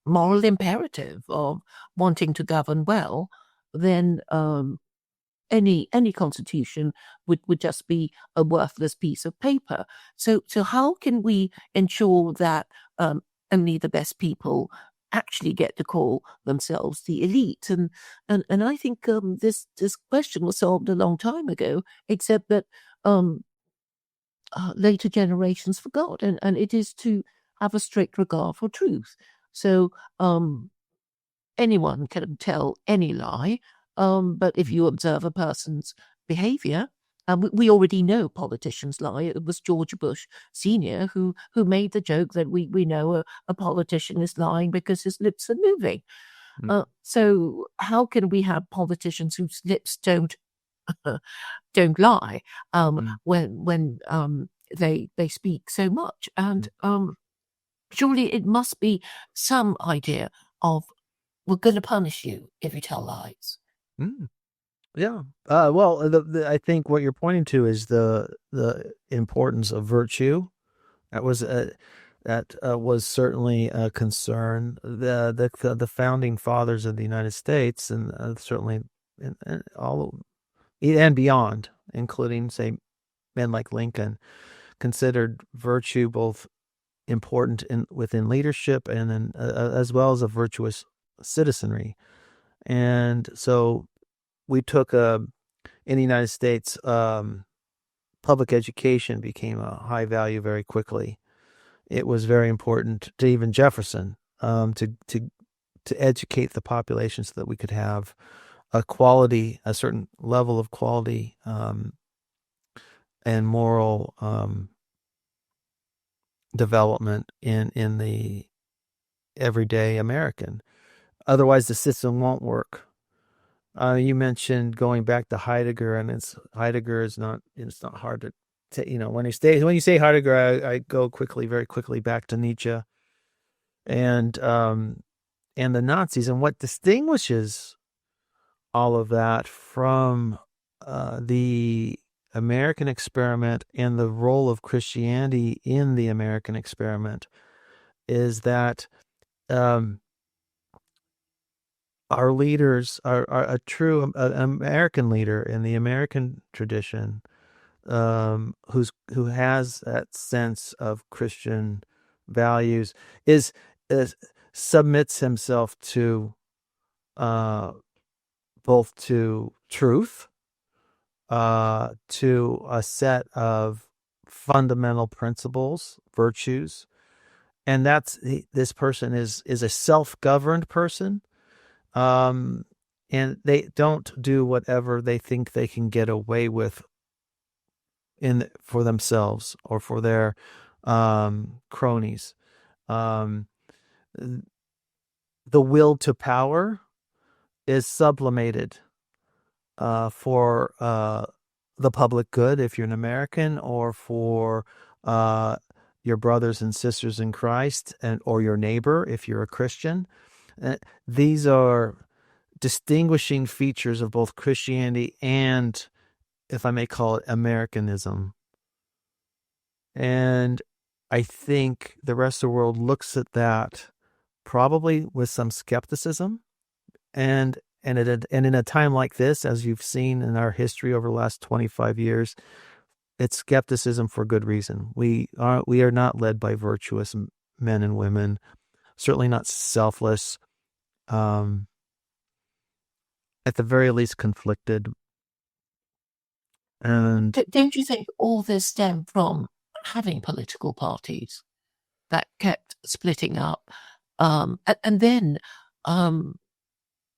moral imperative of wanting to govern well, then any constitution would just be a worthless piece of paper. So how can we ensure that only the best people actually get to call themselves the elite? And I think this question was solved a long time ago, except that later generations forgot, and it is to have a strict regard for truth. So anyone can tell any lie, but if you observe a person's behavior, we already know politicians lie. It was George Bush Senior who made the joke that we know a politician is lying because his lips are moving. Mm, So how can we have politicians whose lips don't lie mm, when they speak so much? And surely it must be some idea of we're going to punish you if you tell lies. mm. Yeah. Well, I think what you're pointing to is the importance of virtue. That was certainly a concern. The founding fathers of the United States, and certainly and all and beyond, including say men like Lincoln, considered virtue both important within leadership and then as well as a virtuous citizenry. And so we took in the United States, public education became a high value very quickly. It was very important to even Jefferson, to educate the population so that we could have a certain level of quality, and moral development in the everyday American. Otherwise, the system won't work. You mentioned going back to Heidegger, and Heidegger is not. It's not hard when you say Heidegger, I go very quickly back to Nietzsche and the Nazis, and what distinguishes all of that from the American experiment and the role of Christianity in the American experiment is that um, our leaders are a true an American leader in the American tradition, who has that sense of Christian values, is is submits himself to uh, both to truth, to a set of fundamental principles, virtues, and this person is a self-governed person, um, and they don't do whatever they think they can get away with in for themselves or for their cronies. Um, the will to power is sublimated for the public good if you're an American, or for uh, your brothers and sisters in Christ, and or your neighbor if you're a Christian. These are distinguishing features of both Christianity and, if I may call it, Americanism. And I think the rest of the world looks at that probably with some skepticism, and in a time like this, as you've seen in our history over the last 25 years, it's skepticism for good reason. We are not led by virtuous men and women, certainly not selfless, um, at the very least conflicted. And Don't you think all this stemmed from having political parties that kept splitting up? And then, um,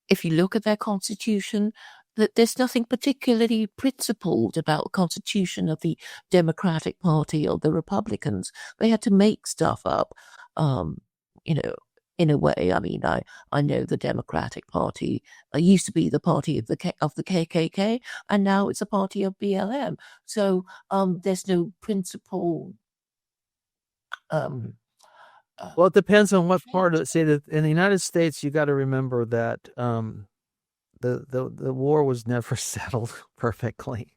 if you look at their constitution, that there's nothing particularly principled about the constitution of the Democratic Party or the Republicans. They had to make stuff up, um, you know, in a way. I mean, I know the Democratic Party used to be the party of the KKK, and now it's a party of BLM. So there's no principle. Um, well, it depends on what part of Change. it. Say that in the United States, you got to remember that the war was never settled perfectly.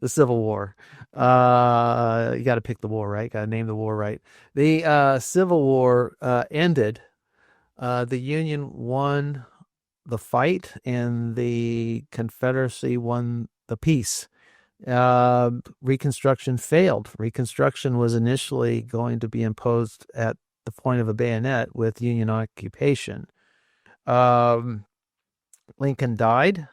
The Civil War. You got to pick the war right. Got to name the war right. The Civil War ended. The Union won the fight, and the Confederacy won the peace. Reconstruction failed. Reconstruction was initially going to be imposed at the point of a bayonet with Union occupation. Um, Lincoln died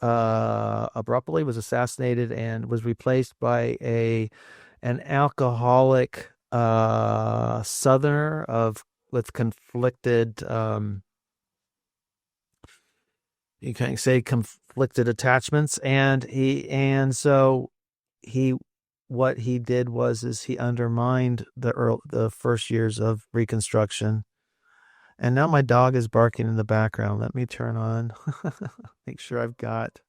abruptly, was assassinated, and was replaced by an alcoholic Southerner with conflicted, you can say, conflicted attachments, and so he what he did is he undermined the first years of Reconstruction. And now my dog is barking in the background. Let me turn on, make sure I've got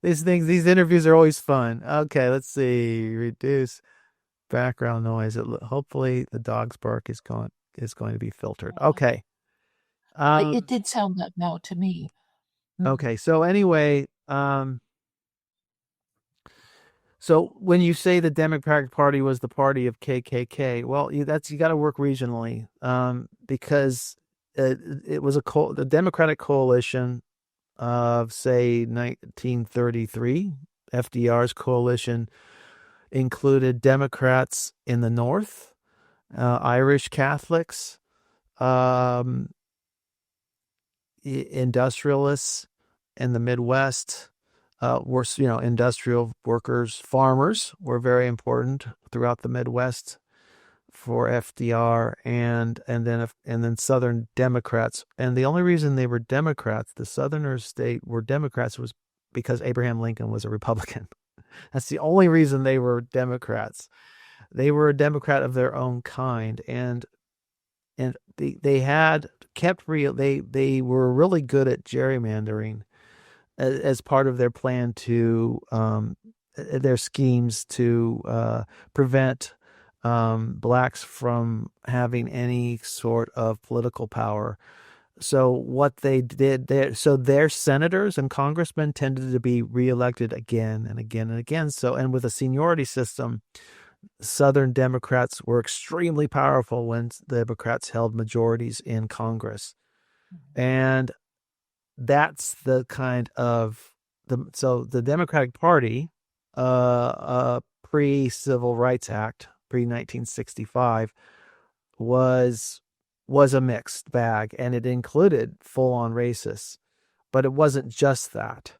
these things. These interviews are always fun. Okay, let's see. Reduce background noise. Hopefully the dog's bark is going to be filtered. Okay. It Um, did sound that now to me. Mm. okay. So anyway, so when you say the Democratic Party was the party of KKK, well, you got to work regionally, because it was the Democratic coalition of, say, 1933. FDR's coalition included Democrats in the North, Irish Catholics, um, industrialists in the Midwest. Were industrial workers, farmers were very important throughout the Midwest for FDR, and then Southern Democrats. And the only reason they were Democrats, the Southerners were Democrats, was because Abraham Lincoln was a Republican. That's the only reason they were Democrats. They were a Democrat of their own kind, and they had kept real. They were really good at gerrymandering as part of their plan to their schemes to prevent blacks from having any sort of political power. So what they did there, so their senators and congressmen tended to be reelected again and again and again. So, and with a seniority system, Southern Democrats were extremely powerful when Democrats held majorities in Congress. And that's the kind of the Democratic Party, pre Civil Rights Act, pre 1965, was a mixed bag, and it included full on racists, but it wasn't just that.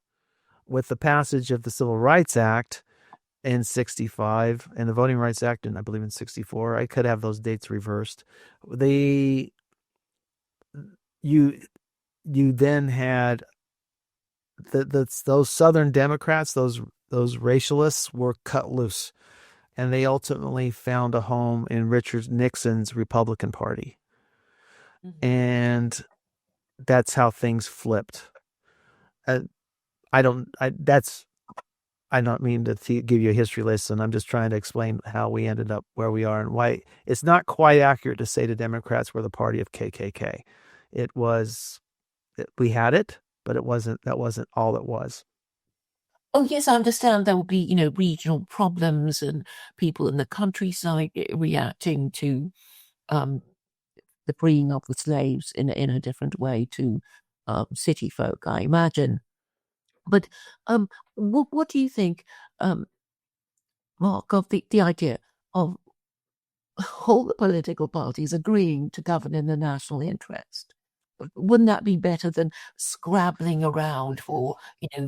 With the passage of the Civil Rights Act in 65 and the Voting Rights Act, and I believe in 64, I could have those dates reversed. The you you then had those Southern Democrats, those racialists were cut loose, and they ultimately found a home in Richard Nixon's Republican Party, Mhm. and that's how things flipped. Uh, I don't. I that's. I don't mean to give you a history lesson. I'm just trying to explain how we ended up where we are and why it's not quite accurate to say the Democrats were the party of KKK. It was we had it, but it wasn't. That wasn't all it was. Oh, yes, I understand there will be, regional problems and people in the countryside reacting to um, the freeing of the slaves in a different way to city folk, I imagine. But what do you think, um, Mark, of the idea of all the political parties agreeing to govern in the national interest? Wouldn't that be better than scrabbling around for,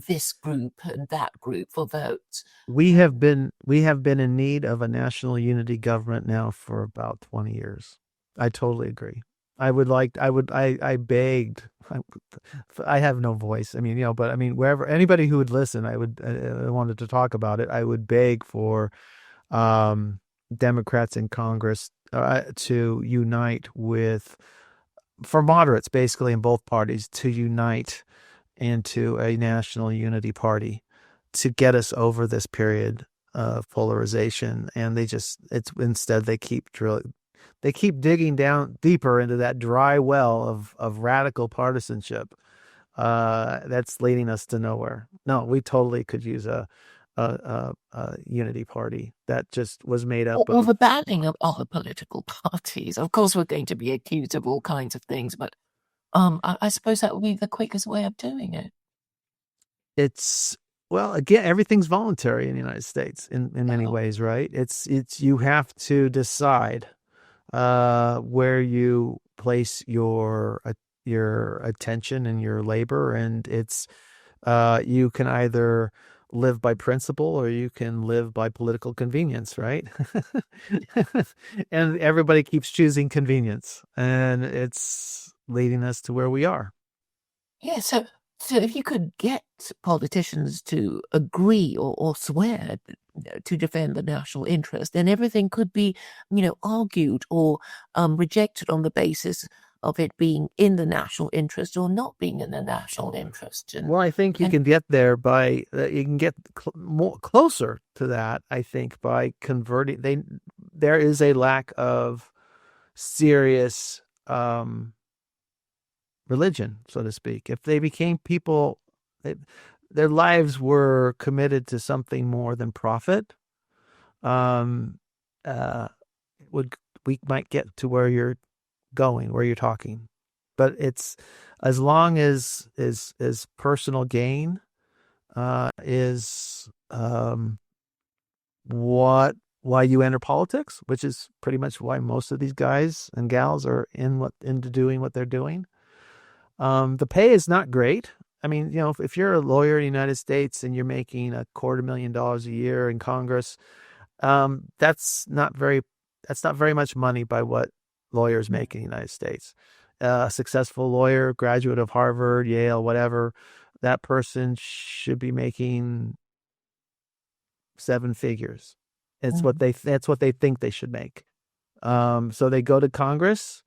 this group and that group for votes? We have been in need of a national unity government now for about 20 years. I totally agree. I begged. I have no voice. I mean, but I mean, wherever anybody who would listen, I wanted to talk about it. I would beg for um, Democrats in Congress to unite with, for moderates, basically in both parties, to unite into a national unity party to get us over this period of polarization. And it's instead they keep digging down deeper into that dry well of radical partisanship that's leading us to nowhere. No, we totally could use a unity party that just was made up Or of. the banning of other political parties. Of course, we're going to be accused of all kinds of things, but I suppose that would be the quickest way of doing it. It's Well, again, everything's voluntary in the United States in many Oh, ways, right? It's you have to decide where you place your attention and your labor, and it's you can either live by principle or you can live by political convenience, right? And everybody keeps choosing convenience, and it's leading us to where we are. yeah. So if you could get politicians to agree or swear to defend the national interest, then everything could be, argued or rejected on the basis of it being in the national interest or not being in the national interest. Well, I think you And can get there by you can get more closer to that. I think by converting there is a lack of serious religion, so to speak. If they became people, that their lives were committed to something more than profit, um, uh, would we might get to where you're going, where you're talking. But it's as long as personal gain is what why you enter politics, which is pretty much why most of these guys and gals are into doing what they're doing. The pay is not great. I mean, if you're a lawyer in the United States and you're making $250,000 a year in Congress, that's not very much money by what lawyers make in the United States. A successful lawyer, graduate of Harvard, Yale, whatever, that person should be making seven figures. Mhm. That's what they think they should make. So they go to Congress,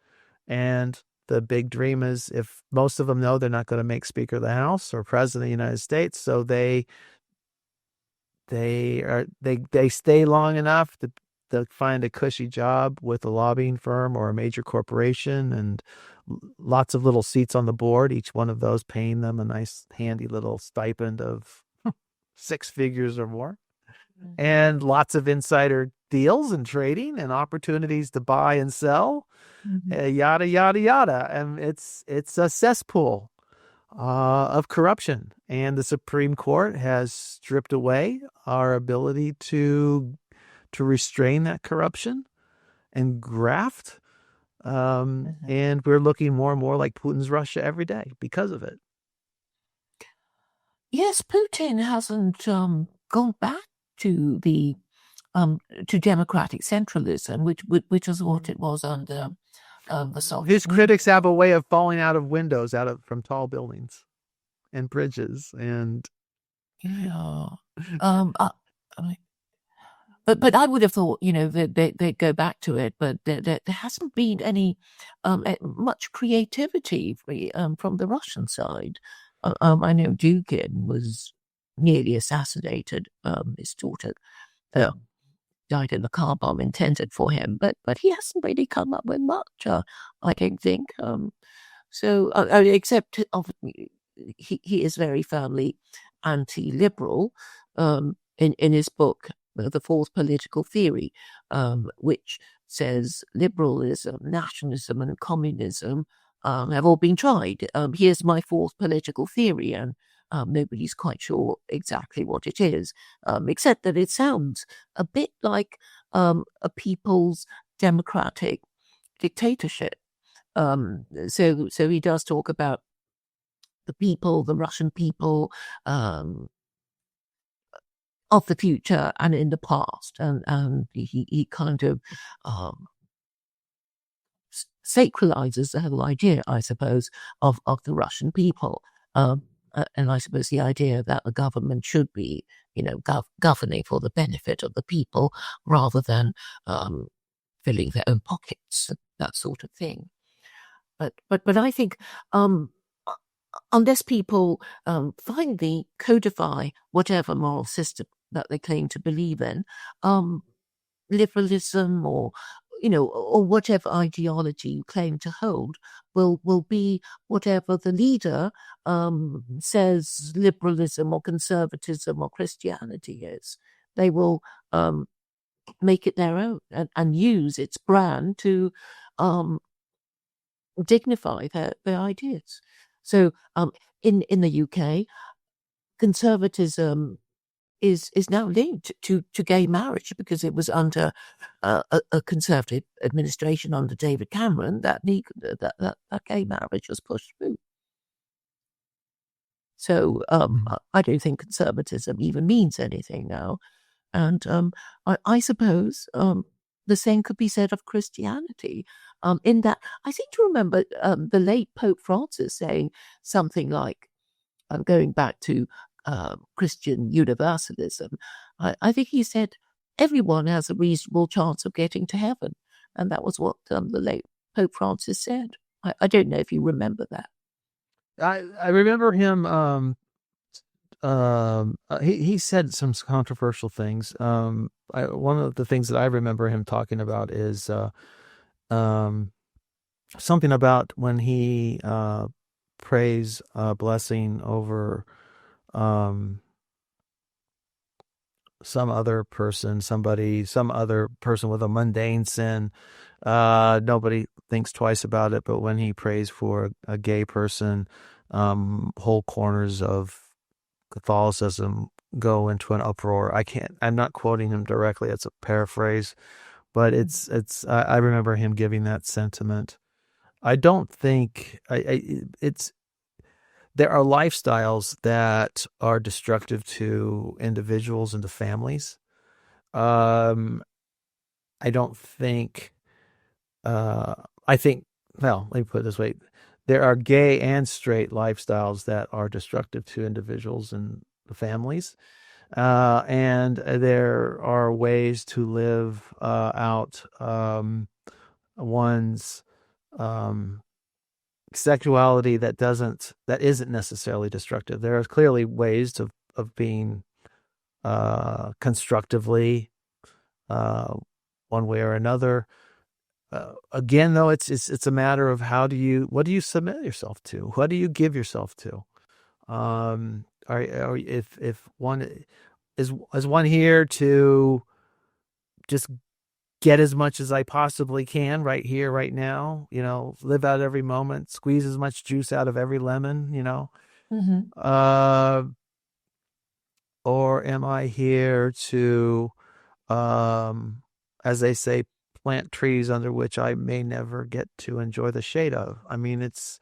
and the big dream is, if most of them know they're not going to make Speaker of the House or President of the United States, so they stay long enough to find a cushy job with a lobbying firm or a major corporation, and lots of little seats on the board, each one of those paying them a nice handy little stipend of six figures or more, Mhm. and lots of insider deals and trading and opportunities to buy and sell, Mhm. yada yada yada, and it's a cesspool of corruption. And the Supreme Court has stripped away our ability to restrain that corruption and graft. Mhm. And we're looking more and more like Putin's Russia every day because of it. Yes, Putin hasn't gone back to the um, to democratic centralism, which is what it was under the Soviet His Union. critics have a way of falling out of windows, out of from tall buildings and bridges, and Yeah. Um, I, I mean, but I would have thought, that they'd go back to it, but there hasn't been any much creativity from the Russian side. I know Dugin was nearly assassinated. His daughter uh, died in the car bomb intended for him, but he hasn't really come up with much. I don't think. So, except he is very firmly anti-liberal in his book, The Fourth Political Theory, which says liberalism, nationalism, and communism have all been tried. Here's my fourth political theory, and nobody's quite sure exactly what it is, except that it sounds a bit like a people's democratic dictatorship. So he does talk about the people, the Russian people, um, of the future and in the past, and he kind of um, sacralizes the whole idea, I suppose, of the Russian people. And I suppose the idea that the government should be, governing for the benefit of the people rather than um, filling their own pockets, that sort of thing. But I think um, unless people finally codify whatever moral system that they claim to believe in, um, liberalism or whatever ideology you claim to hold will be whatever the leader says liberalism or conservatism or Christianity is. They will make it their own and use its brand to um, dignify their ideas. So in the UK, conservatism is now linked to gay marriage because it was under a conservative administration under David Cameron that gay marriage was pushed through. So I don't think conservatism even means anything now. And I suppose the same could be said of Christianity. In that, I seem to remember the late Pope Francis saying something like, going back to Christian universalism, I think he said everyone has a reasonable chance of getting to heaven. And that was what the late Pope Francis said. I don't know if you remember that. I remember him. He said some controversial things. One of the things that I remember him talking about is um, something about when he prays a blessing over um, some other person with a mundane sin. Nobody thinks twice about it, but when he prays for a gay person, whole corners of Catholicism go into an uproar. I'm not quoting him directly. It's a paraphrase, but I remember him giving that sentiment. I don't think it's, there are lifestyles that are destructive to individuals and to families. Um, I don't think, uh, I think, well, let me put it this way. There are gay and straight lifestyles that are destructive to individuals and the families. And there are ways to live out one's um, sexuality that isn't necessarily destructive. There are clearly ways of being constructively uh, one way or another. Again, though, it's a matter of what do you submit yourself to? What do you give yourself to? If one is one here to just get as much as I possibly can right here, right now, live out every moment, squeeze as much juice out of every lemon. Hmm. Uh, or am I here to, um, as they say, plant trees under which I may never get to enjoy the shade of? I mean, it's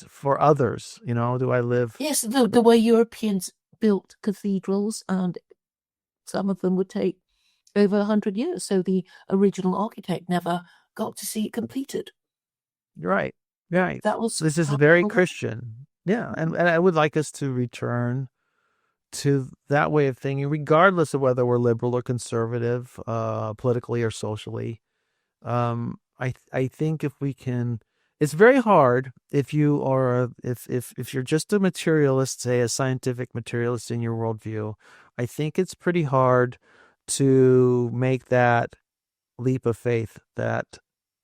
for others, do I live? Yes, the way Europeans built cathedrals, and some of them would take over 100 years. So the original architect never got to see it completed. Right, right. That was This is how very people were. Christian. Yeah, and I would like us to return to that way of thinking, regardless of whether we're liberal or conservative, politically or socially. I think if we can, it's very hard if you are if you're just a materialist, say a scientific materialist in your worldview. I think it's pretty hard to make that leap of faith that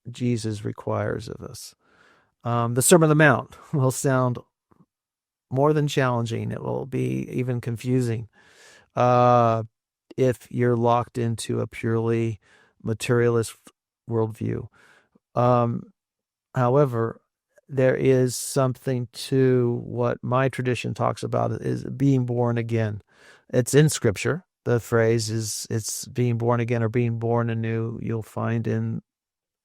Jesus requires of us. The Sermon on the Mount will sound more than challenging. It will be even confusing uh, if you're locked into a purely materialist worldview. Um, However, there is something to what my tradition talks about is being born again. It's in scripture. The phrase is it's being born again or being born anew. You'll find in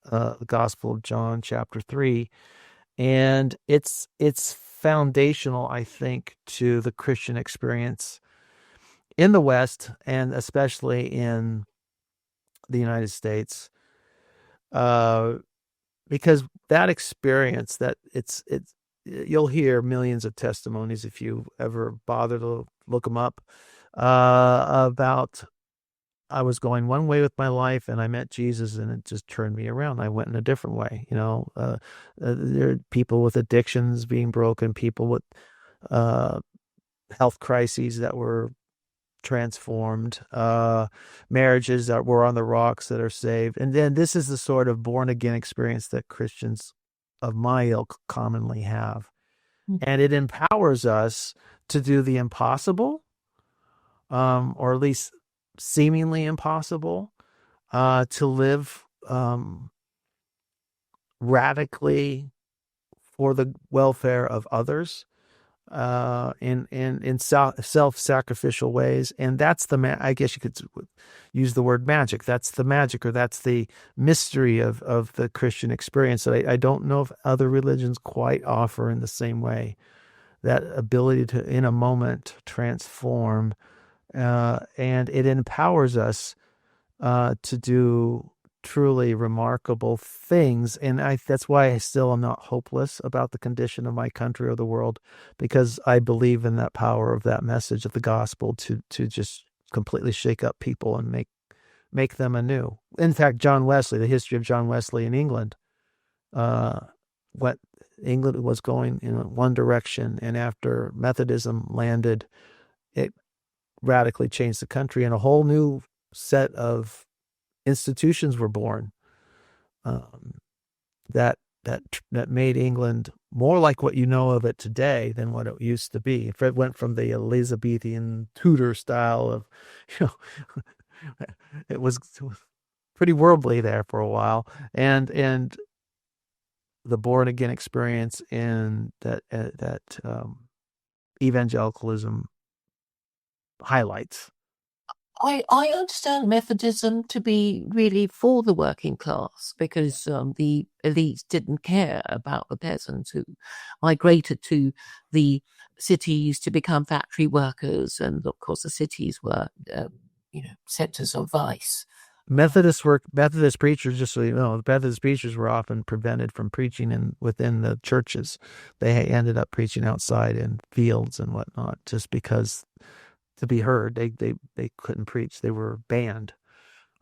the Gospel of John, chapter 3, and it's foundational, I think, to the Christian experience in the West and especially in the United States. Uh, because that experience that it's you'll hear millions of testimonies if you ever bother to look them up about I was going one way with my life and I met Jesus and it just turned me around. I went in a different way. There are people with addictions being broken, people with uh, health crises that were transformed, marriages that were on the rocks that are saved. And then this is the sort of born again experience that Christians of my ilk commonly have. And it empowers us to do the impossible, or at least seemingly impossible, to live radically for the welfare of others in self-sacrificial ways. And that's I guess you could use the word magic. That's the magic, or that's the mystery of the Christian experience that I don't know if other religions quite offer in the same way. That ability to, in a moment, transform, and it empowers us to do truly remarkable things. And that's why I still am not hopeless about the condition of my country or the world, because I believe in that power of that message of the gospel to just completely shake up people and make them anew. In fact, John Wesley, the history of John Wesley in England, uh, what England was going in one direction, and after Methodism landed, it radically changed the country, and a whole new set of institutions were born, um, that made England more like what you know of it today than what it used to be. It went from the Elizabethan Tudor style of, you know, it was pretty worldly there for a while, and the born again experience in that evangelicalism highlights. I understand Methodism to be really for the working class because the elites didn't care about the peasants who migrated to the cities to become factory workers, and of course the cities were, centers of vice. Methodist preachers, just so you know, the Methodist preachers were often prevented from preaching within the churches. They ended up preaching outside in fields and whatnot, just because to be heard, they couldn't preach. They were banned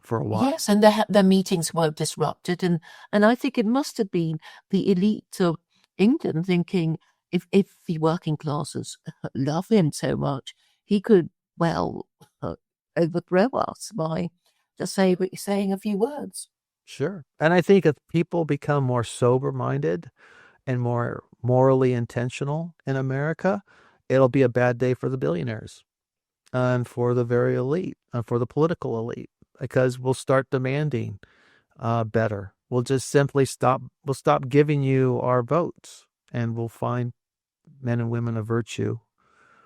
for a while. Yes, and their meetings were disrupted, and I think it must have been the elite of England thinking if the working classes love him so much, he could well overthrow us by just saying a few words. Sure. And I think if people become more sober minded and more morally intentional in America, it'll be a bad day for the billionaires and for the very elite, and for the political elite. because we'll start demanding better. We'll just simply stop. We'll stop giving you our votes, and we'll find men and women of virtue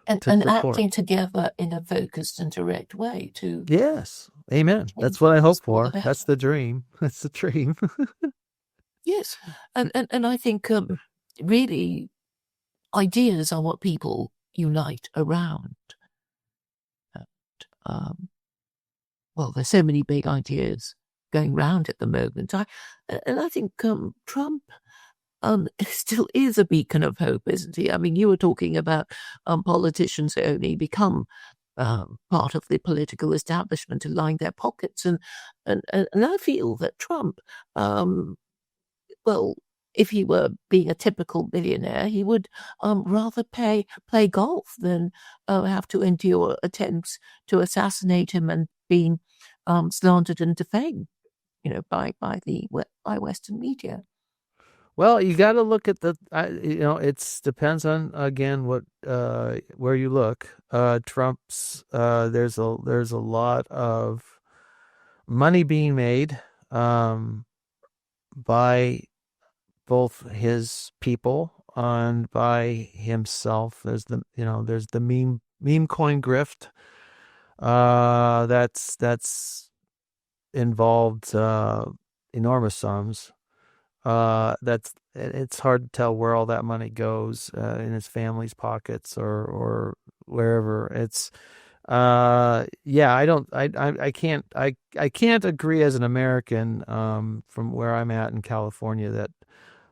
to and support. acting together in a focused and direct way to Yes, amen. That's change what I hope things for the for. That's better. the dream. That's the dream. Yes, and I think really ideas are what people unite around. And, um, well, there's so many big ideas going round at the moment. I think Trump still is a beacon of hope, isn't he? I mean, you were talking about politicians who only become part of the political establishment to line their pockets, and I feel that Trump, um, well, if he were being a typical billionaire, he would rather play golf than have to endure attempts to assassinate him and being slandered and defamed, by Western media. Well, you got to look at it's depends on again what where you look. Trump's there's a lot of money being made by both his people and by himself. There's the meme coin grift. That's involved enormous sums. It's hard to tell where all that money goes in his family's pockets or wherever. Yeah, I can't agree as an American from where I'm at in California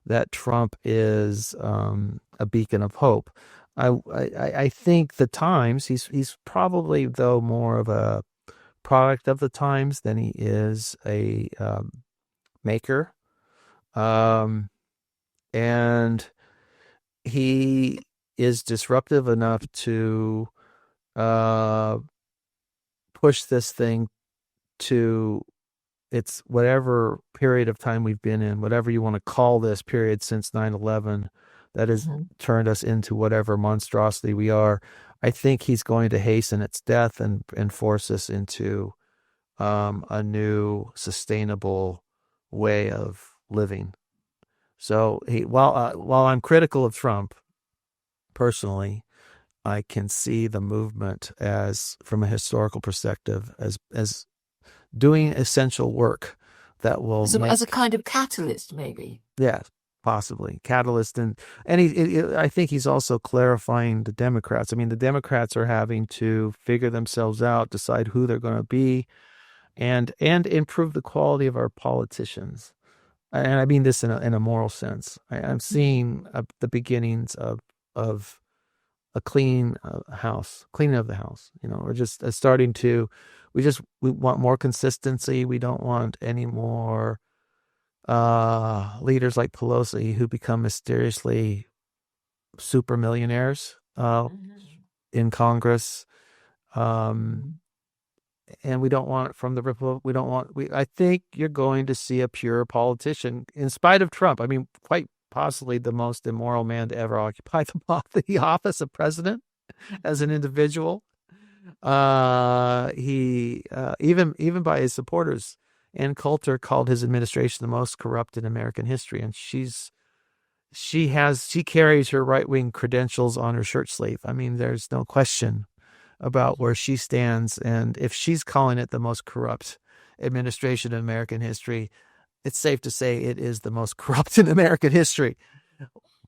that Trump is a beacon of hope. I think the times he's probably though more of a product of the times than he is a maker. Um, and he is disruptive enough to uh, push this thing to its whatever period of time we've been in, whatever you want to call this period since 9/11, that has Mhm. turned us into whatever monstrosity we are. I think he's going to hasten its death and force us into a new sustainable way of living. So while I'm critical of Trump personally, I can see the movement as from a historical perspective as doing essential work that will As a make, kind of catalyst, maybe. yeah, possibly catalyst. And I think he's also clarifying the Democrats. I mean, the Democrats are having to figure themselves out, decide who they're going to be, and improve the quality of our politicians. And I mean this in a moral sense. I'm seeing the beginnings of a clean house, cleaning of the house. We're just starting to. We want more consistency. We don't want any more leaders like Pelosi who become mysteriously super millionaires Mhm. in Congress. Um, and we don't want it from the Republic. We don't want. I think you're going to see a pure politician, in spite of Trump. I mean, quite possibly the most immoral man to ever occupy the office of president as an individual. He even by his supporters, Ann Coulter called his administration the most corrupt in American history, and she carries her right wing credentials on her shirt sleeve. I mean, there's no question about where she stands. And if she's calling it the most corrupt administration in American history, it's safe to say it is the most corrupt in American history.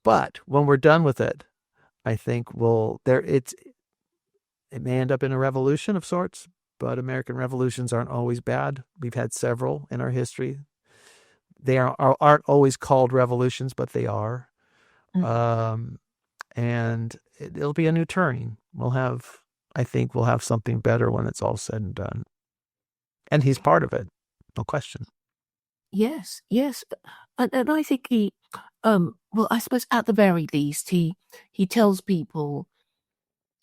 But when we're done with it, I think it may end up in a revolution of sorts, but American revolutions aren't always bad. We've had several in our history. They aren't always called revolutions, but they are. Um, and it'll be a new turning. I think we'll have something better when it's all said and done. And he's part of it, no question. Yes, yes, and I think well, I suppose at the very least, he tells people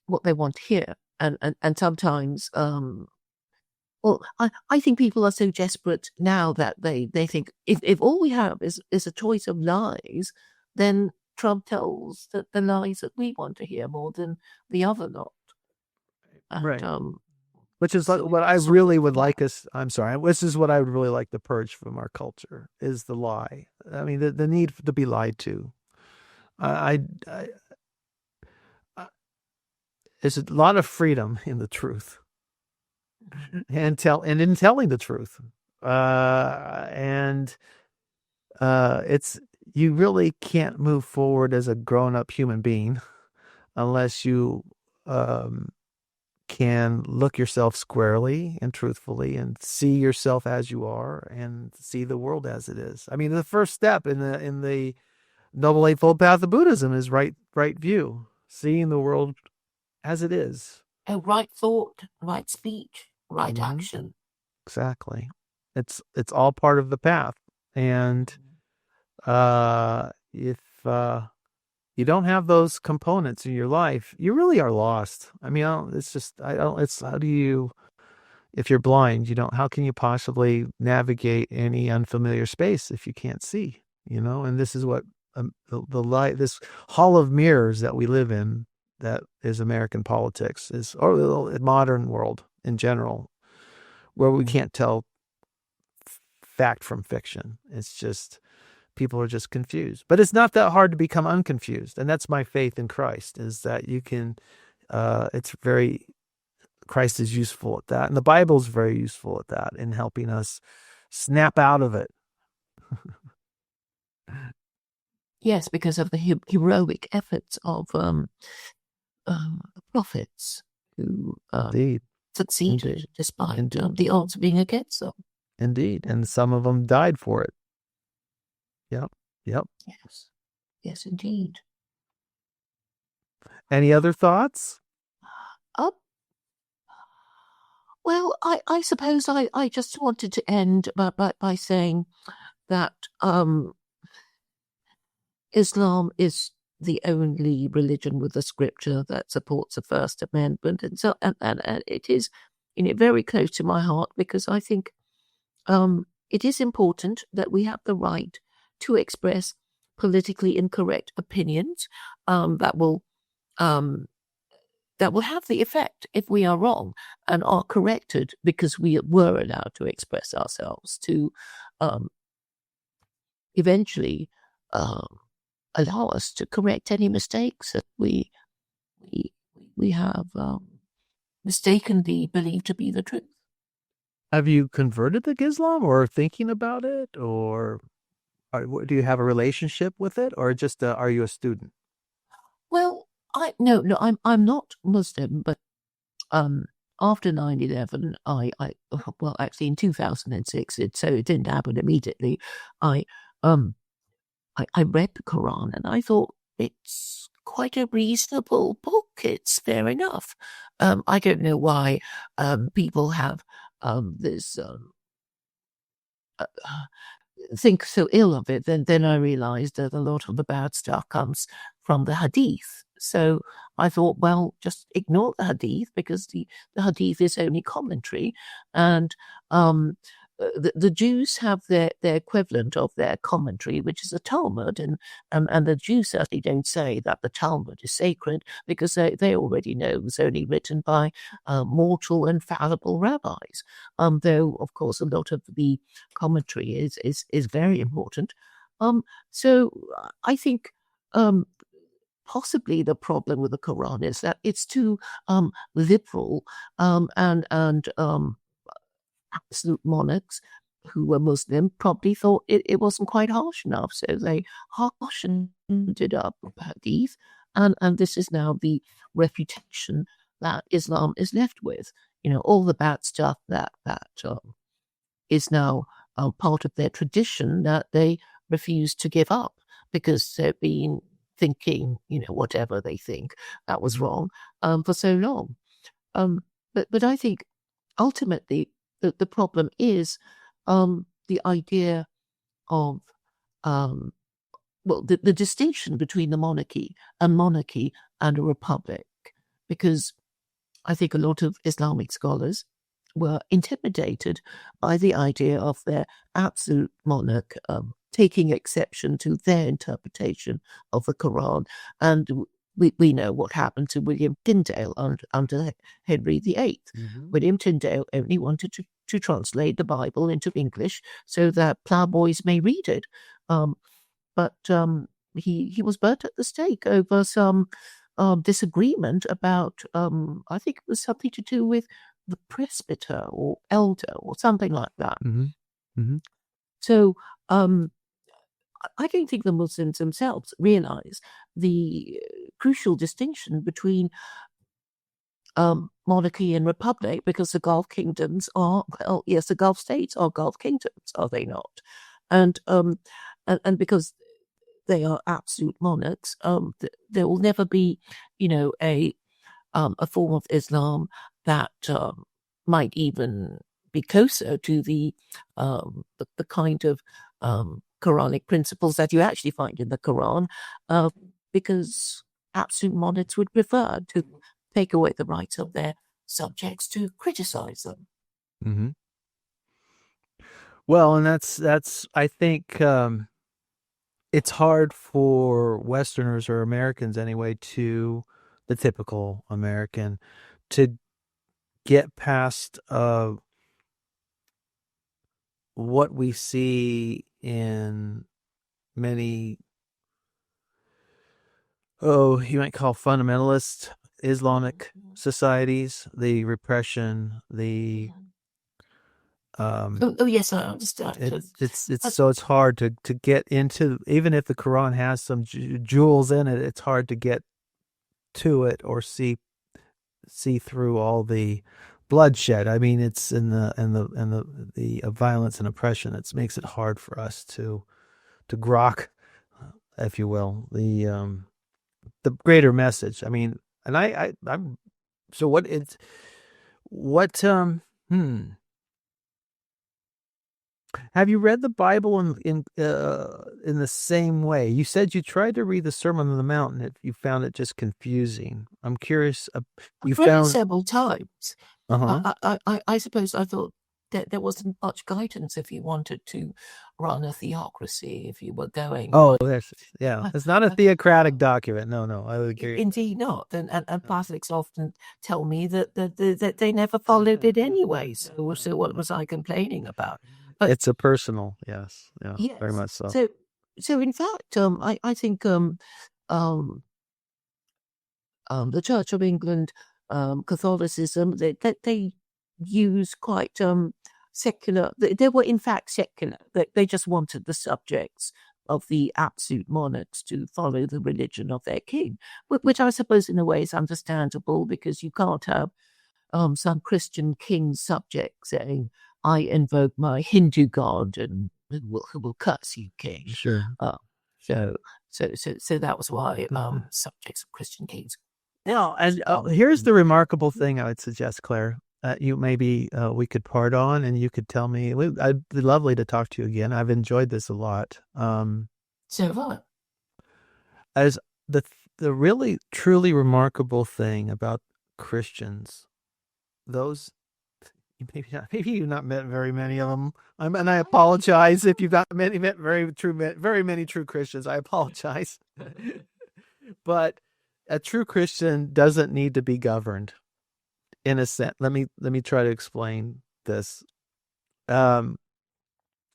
what they want to hear, and sometimes, well, I think people are so desperate now that they think if all we have is a choice of lies, then Trump tells the lies that we want to hear more than the other lot, and Right. Which is like So what I sort of, really would yeah. like us. I'm sorry. This is what I would really like to purge from our culture is the lie. I mean, the need to be lied to. I there's a lot of freedom in the truth and in telling the truth. And it's you really can't move forward as a grown up human being unless you um can look yourself squarely and truthfully and see yourself as you are and see the world as it is. I mean, the first step in the Noble Eightfold Path of Buddhism is right view, seeing the world as it is. Oh, right thought, right speech, right Mhm. action. Exactly. It's all part of the path. And if you don't have those components in your life, you really are lost. I mean, it's just I don't it's how do you if you're blind, you don't how can you possibly navigate any unfamiliar space if you can't see, you know? And this is what the light this hall of mirrors that we live in that is American politics is or the modern world in general where we can't tell fact from fiction. It's just people are just confused. But it's not that hard to become unconfused. And that's my faith in Christ is that you can it's very Christ is useful at that. And the Bible is very useful at that in helping us snap out of it. Yes, because of the heroic efforts of the prophets who Indeed. succeeded Indeed. despite Indeed. the odds being against them. Indeed. And some of them died for it. Yep. Yep. Yes, yes, indeed. Any other thoughts? Um, well, I suppose I just wanted to end by saying that Islam is the only religion with a scripture that supports the First Amendment, and so and it is, very close to my heart because I think it is important that we have the right to express politically incorrect opinions that will um, have the effect if we are wrong and are corrected because we were allowed to express ourselves to um, eventually um, allow us to correct any mistakes that we we have mistakenly believed to be the truth. Have you converted to Islam or thinking about it? Do you have a relationship with it? Or just are you a student? Well, I no, I'm not Muslim, but um, after 9/11, well, actually in 2006, so it didn't happen immediately. I um I read the Quran and I thought it's quite a reasonable book. It's fair enough. I don't know why people have this uh, think so ill of it. Then I realized that a lot of the bad stuff comes from the Hadith. So I thought, well, just ignore the Hadith because the Hadith is only commentary, and um, the Jews have their equivalent of their commentary, which is the Talmud, and the Jews certainly don't say that the Talmud is sacred because they already know it was only written by mortal and fallible rabbis. Though, of course, a lot of the commentary is very important. So I think um, possibly the problem with the Quran is that it's too liberal and absolute monarchs who were Muslim probably thought it wasn't quite harsh enough, so they harshened it up with hadith, and this is now the reputation that Islam is left with. All the bad stuff that is now part of their tradition that they refuse to give up because they've been thinking, whatever they think that was wrong for so long. Um, but I think ultimately the problem is the idea of um, the distinction between the monarchy and a republic, because I think a lot of Islamic scholars were intimidated by the idea of their absolute monarch taking exception to their interpretation of the Quran and we know what happened to William Tyndale under Henry VIII. Hmm. William Tyndale only wanted to translate the Bible into English so that ploughboys may read it. Um, but he was burnt at the stake over some disagreement about, I think it was something to do with the presbyter or elder or something like that. Hmm. Hmm. So um, I don't think the Muslims themselves realize the crucial distinction between monarchy and republic, because the Gulf kingdoms are, well, yes, the Gulf states are Gulf kingdoms, are they not? And because they are absolute monarchs, there will never be, a form of Islam that might even be closer to the kind of Quranic principles that you actually find in the Quran, uh, because absolute monarchs would prefer to take away the rights of their subjects to criticize them. Hmm. Well, and that's I think it's hard for Westerners or Americans anyway, to the typical American, to get past what we see in many, you might call fundamentalist Islamic societies, the repression, the um Oh, yes, I understand. it's Uh, so it's hard to get into, even if the Quran has some jewels in it, it's hard to get to it or see through all the bloodshed. I mean, it's in the violence and oppression that makes it hard for us to grok, if you will, the greater message. I mean, and I'm so what it's what have you read the Bible in the same way? You said you tried to read the Sermon on the Mount and you found it just confusing. I'm curious. You I've read it found, several times. uh-huh. I suppose I thought that there wasn't much guidance if you wanted to run a theocracy, if you were going Oh, by. yeah. Uh, It's not a uh, theocratic document. No, no, I would agree. Indeed not. And Catholics often tell me that they never followed it anyway. So what was I complaining about? But It's a personal, yes, yeah, very yes, much so. so in fact, I think um, the Church of England, Catholicism, they use quite secular. They were in fact secular. They just wanted the subjects of the absolute monarchs to follow the religion of their king, which I suppose in a way is understandable, because you can't have some Christian king subject saying, "I invoke my Hindu god and who will curse you, king." Sure. Uh, so, so that was why subjects of Christian kings. Now, and Um, here's the remarkable thing I would suggest, Claire. You maybe we could part on, and you could tell me. I'd be lovely to talk to you again. I've enjoyed this a lot. so what? As the the really truly remarkable thing about Christians, those maybe you've not met very many of them. And I apologize if you've not met very many true Christians. I apologize, but a true Christian doesn't need to be governed. In a sense, let me try to explain this. Um,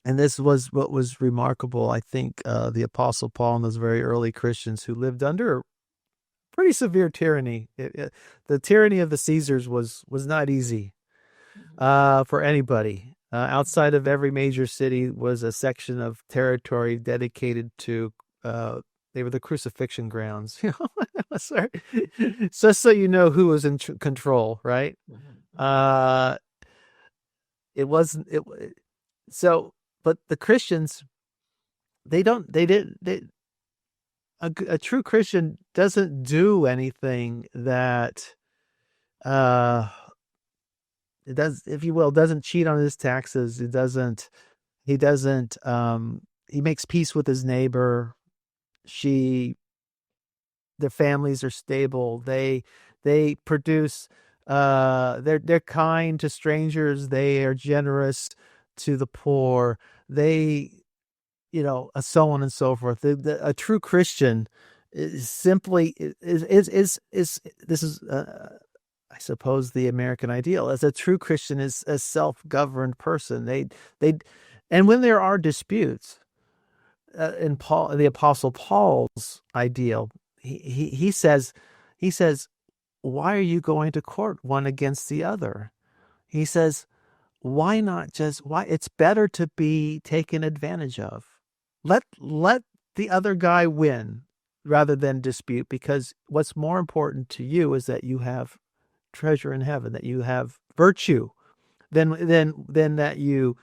and this was what was remarkable. I think the Apostle Paul and those very early Christians who lived under pretty severe tyranny. The tyranny of the Caesars was not easy for anybody. Outside of every major city was a section of territory dedicated to. They were the crucifixion grounds. Sorry. So you know who was in control, right? Uh, it wasn't it. So, but the Christians, they don't. They didn't. A true Christian doesn't do anything that uh it does, if you will, doesn't cheat on his taxes. He makes peace with his neighbor. She Their families are stable. They produce they're kind to strangers. They are generous to the poor. They, so on and so forth. A true Christian is simply is this is I suppose the American ideal as a true Christian is a self-governed person. They and when there are disputes in Paul, the Apostle Paul's ideal, he says, why are you going to court one against the other? He says, why not just why it's better to be taken advantage of. Let the other guy win rather than dispute, because what's more important to you is that you have treasure in heaven, that you have virtue, than that you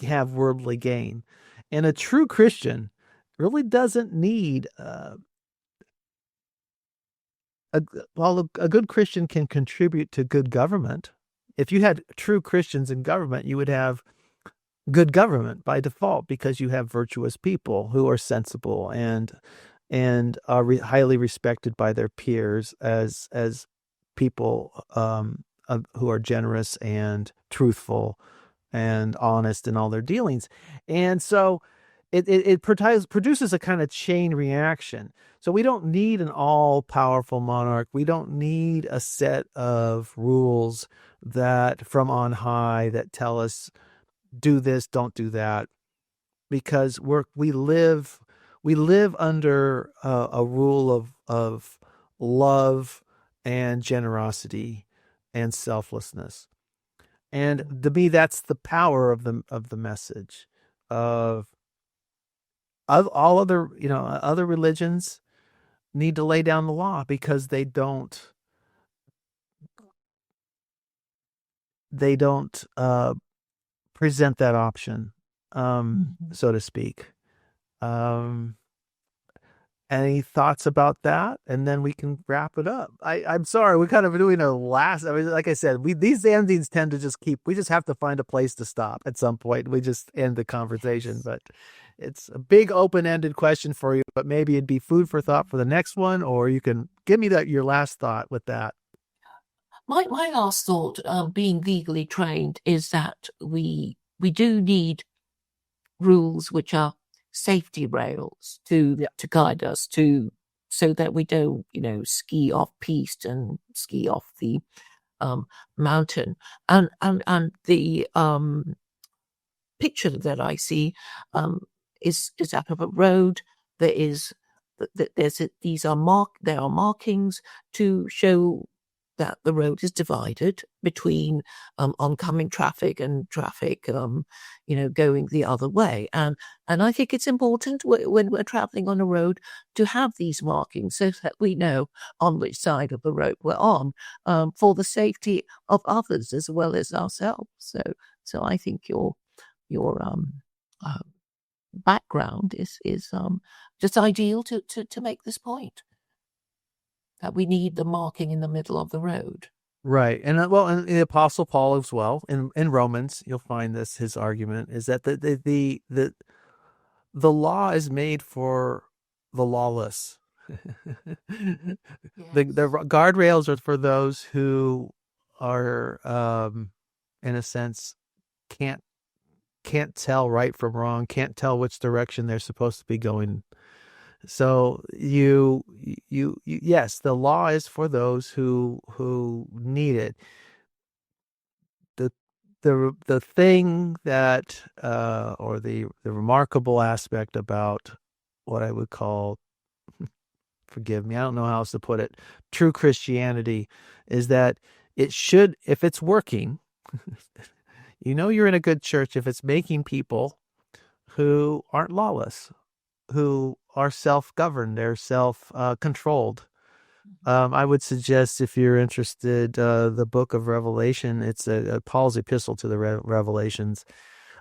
have worldly gain. And a true Christian really doesn't need a while a good Christian can contribute to good government. If you had true Christians in government, you would have good government by default because you have virtuous people who are sensible and are highly respected by their peers as people who are generous and truthful and honest in all their dealings. And so it produces a kind of chain reaction. So we don't need an all-powerful monarch. We don't need a set of rules that from on high that tell us do this, don't do that, because we live under a rule of love and generosity and selflessness. And to me, that's the power of the message of all other other religions need to lay down the law because they don't present that option, so to speak. Um, any thoughts about that? And then we can wrap it up. I'm sorry, we're kind of doing a last. I mean, like I said, these endings tend to we just have to find a place to stop at some point. We just end the conversation, Yes. but it's a big open-ended question for you, but maybe it'd be food for thought for the next one, or you can give me your last thought with that. My last thought, being legally trained, is that we do need rules which are safety rails Yeah. to guide us to, so that we don't, ski off piste and ski off the mountain. And the picture that I see is that of a road. There is there are markings to show that the road is divided between oncoming traffic and traffic going the other way. And I think it's important when we're traveling on a road to have these markings so that we know on which side of the road we're on, for the safety of others as well as ourselves. So I think your uh, background is just ideal to make this point, that we need the marking in the middle of the road. Right. And well, and the Apostle Paul as well in Romans, you'll find this his argument is that the law is made for the lawless. The Yes. guardrails are for those who are in a sense can't can't tell right from wrong, can't tell which direction they're supposed to be going. So yes, the law is for those who need it. The the thing that or the remarkable aspect about what I would call, forgive me, I don't know how else to put it, true Christianity is that it should, if it's working, you're in a good church if it's making people who aren't lawless, who are self-governed, they're self-controlled. I would suggest, if you're interested, the book of Revelation. It's a Paul's epistle to the Revelations.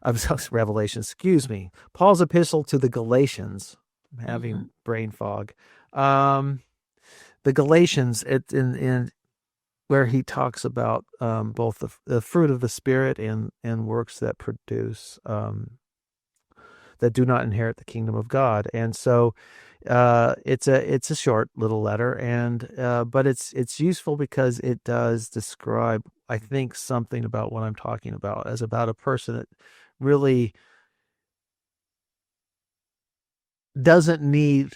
I'm sorry, Revelations. Excuse me. Paul's epistle to the Galatians. I'm having brain fog. The Galatians, in where he talks about both the fruit of the Spirit and works that produce that do not inherit the kingdom of God. And so it's a short little letter, and but it's useful because it does describe, I think, something about what I'm talking about, as about a person that really doesn't need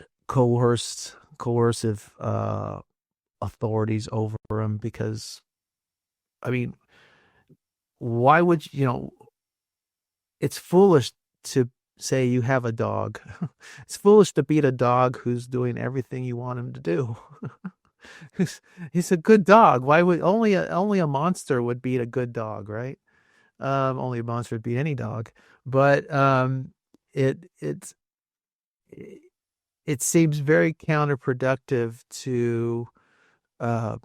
coercive authorities over him because I mean, why would it's foolish to say you have a dog. It's foolish to beat a dog who's doing everything you want him to do. He's a good dog. Why would only a monster would beat a good dog, right? Only a monster would beat any dog. But it it's it seems very counterproductive to uh,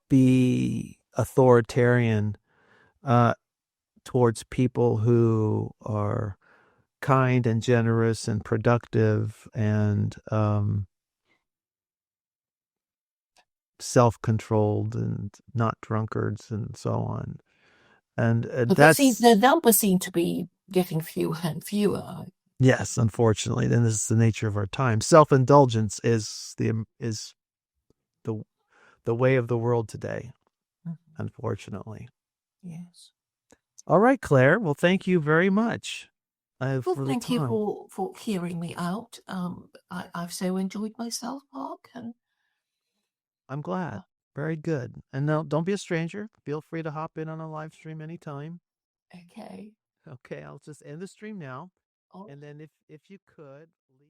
be authoritarian uh, towards people who are kind and generous and productive and self-controlled and not drunkards and so on. And But the numbers seem to be getting fewer and fewer. yes, unfortunately, then this is the nature of our time. Self-indulgence is the the way of the world today, unfortunately. Yes. All right, Claire. Well, thank you very much Well, for the thank you time. for hearing me out. I've so enjoyed myself, Mark, and I'm glad. Very good. And no, don't be a stranger. Feel free to hop in on a live stream anytime. okay. Okay, I'll just end the stream now. Oh. And then if you could leave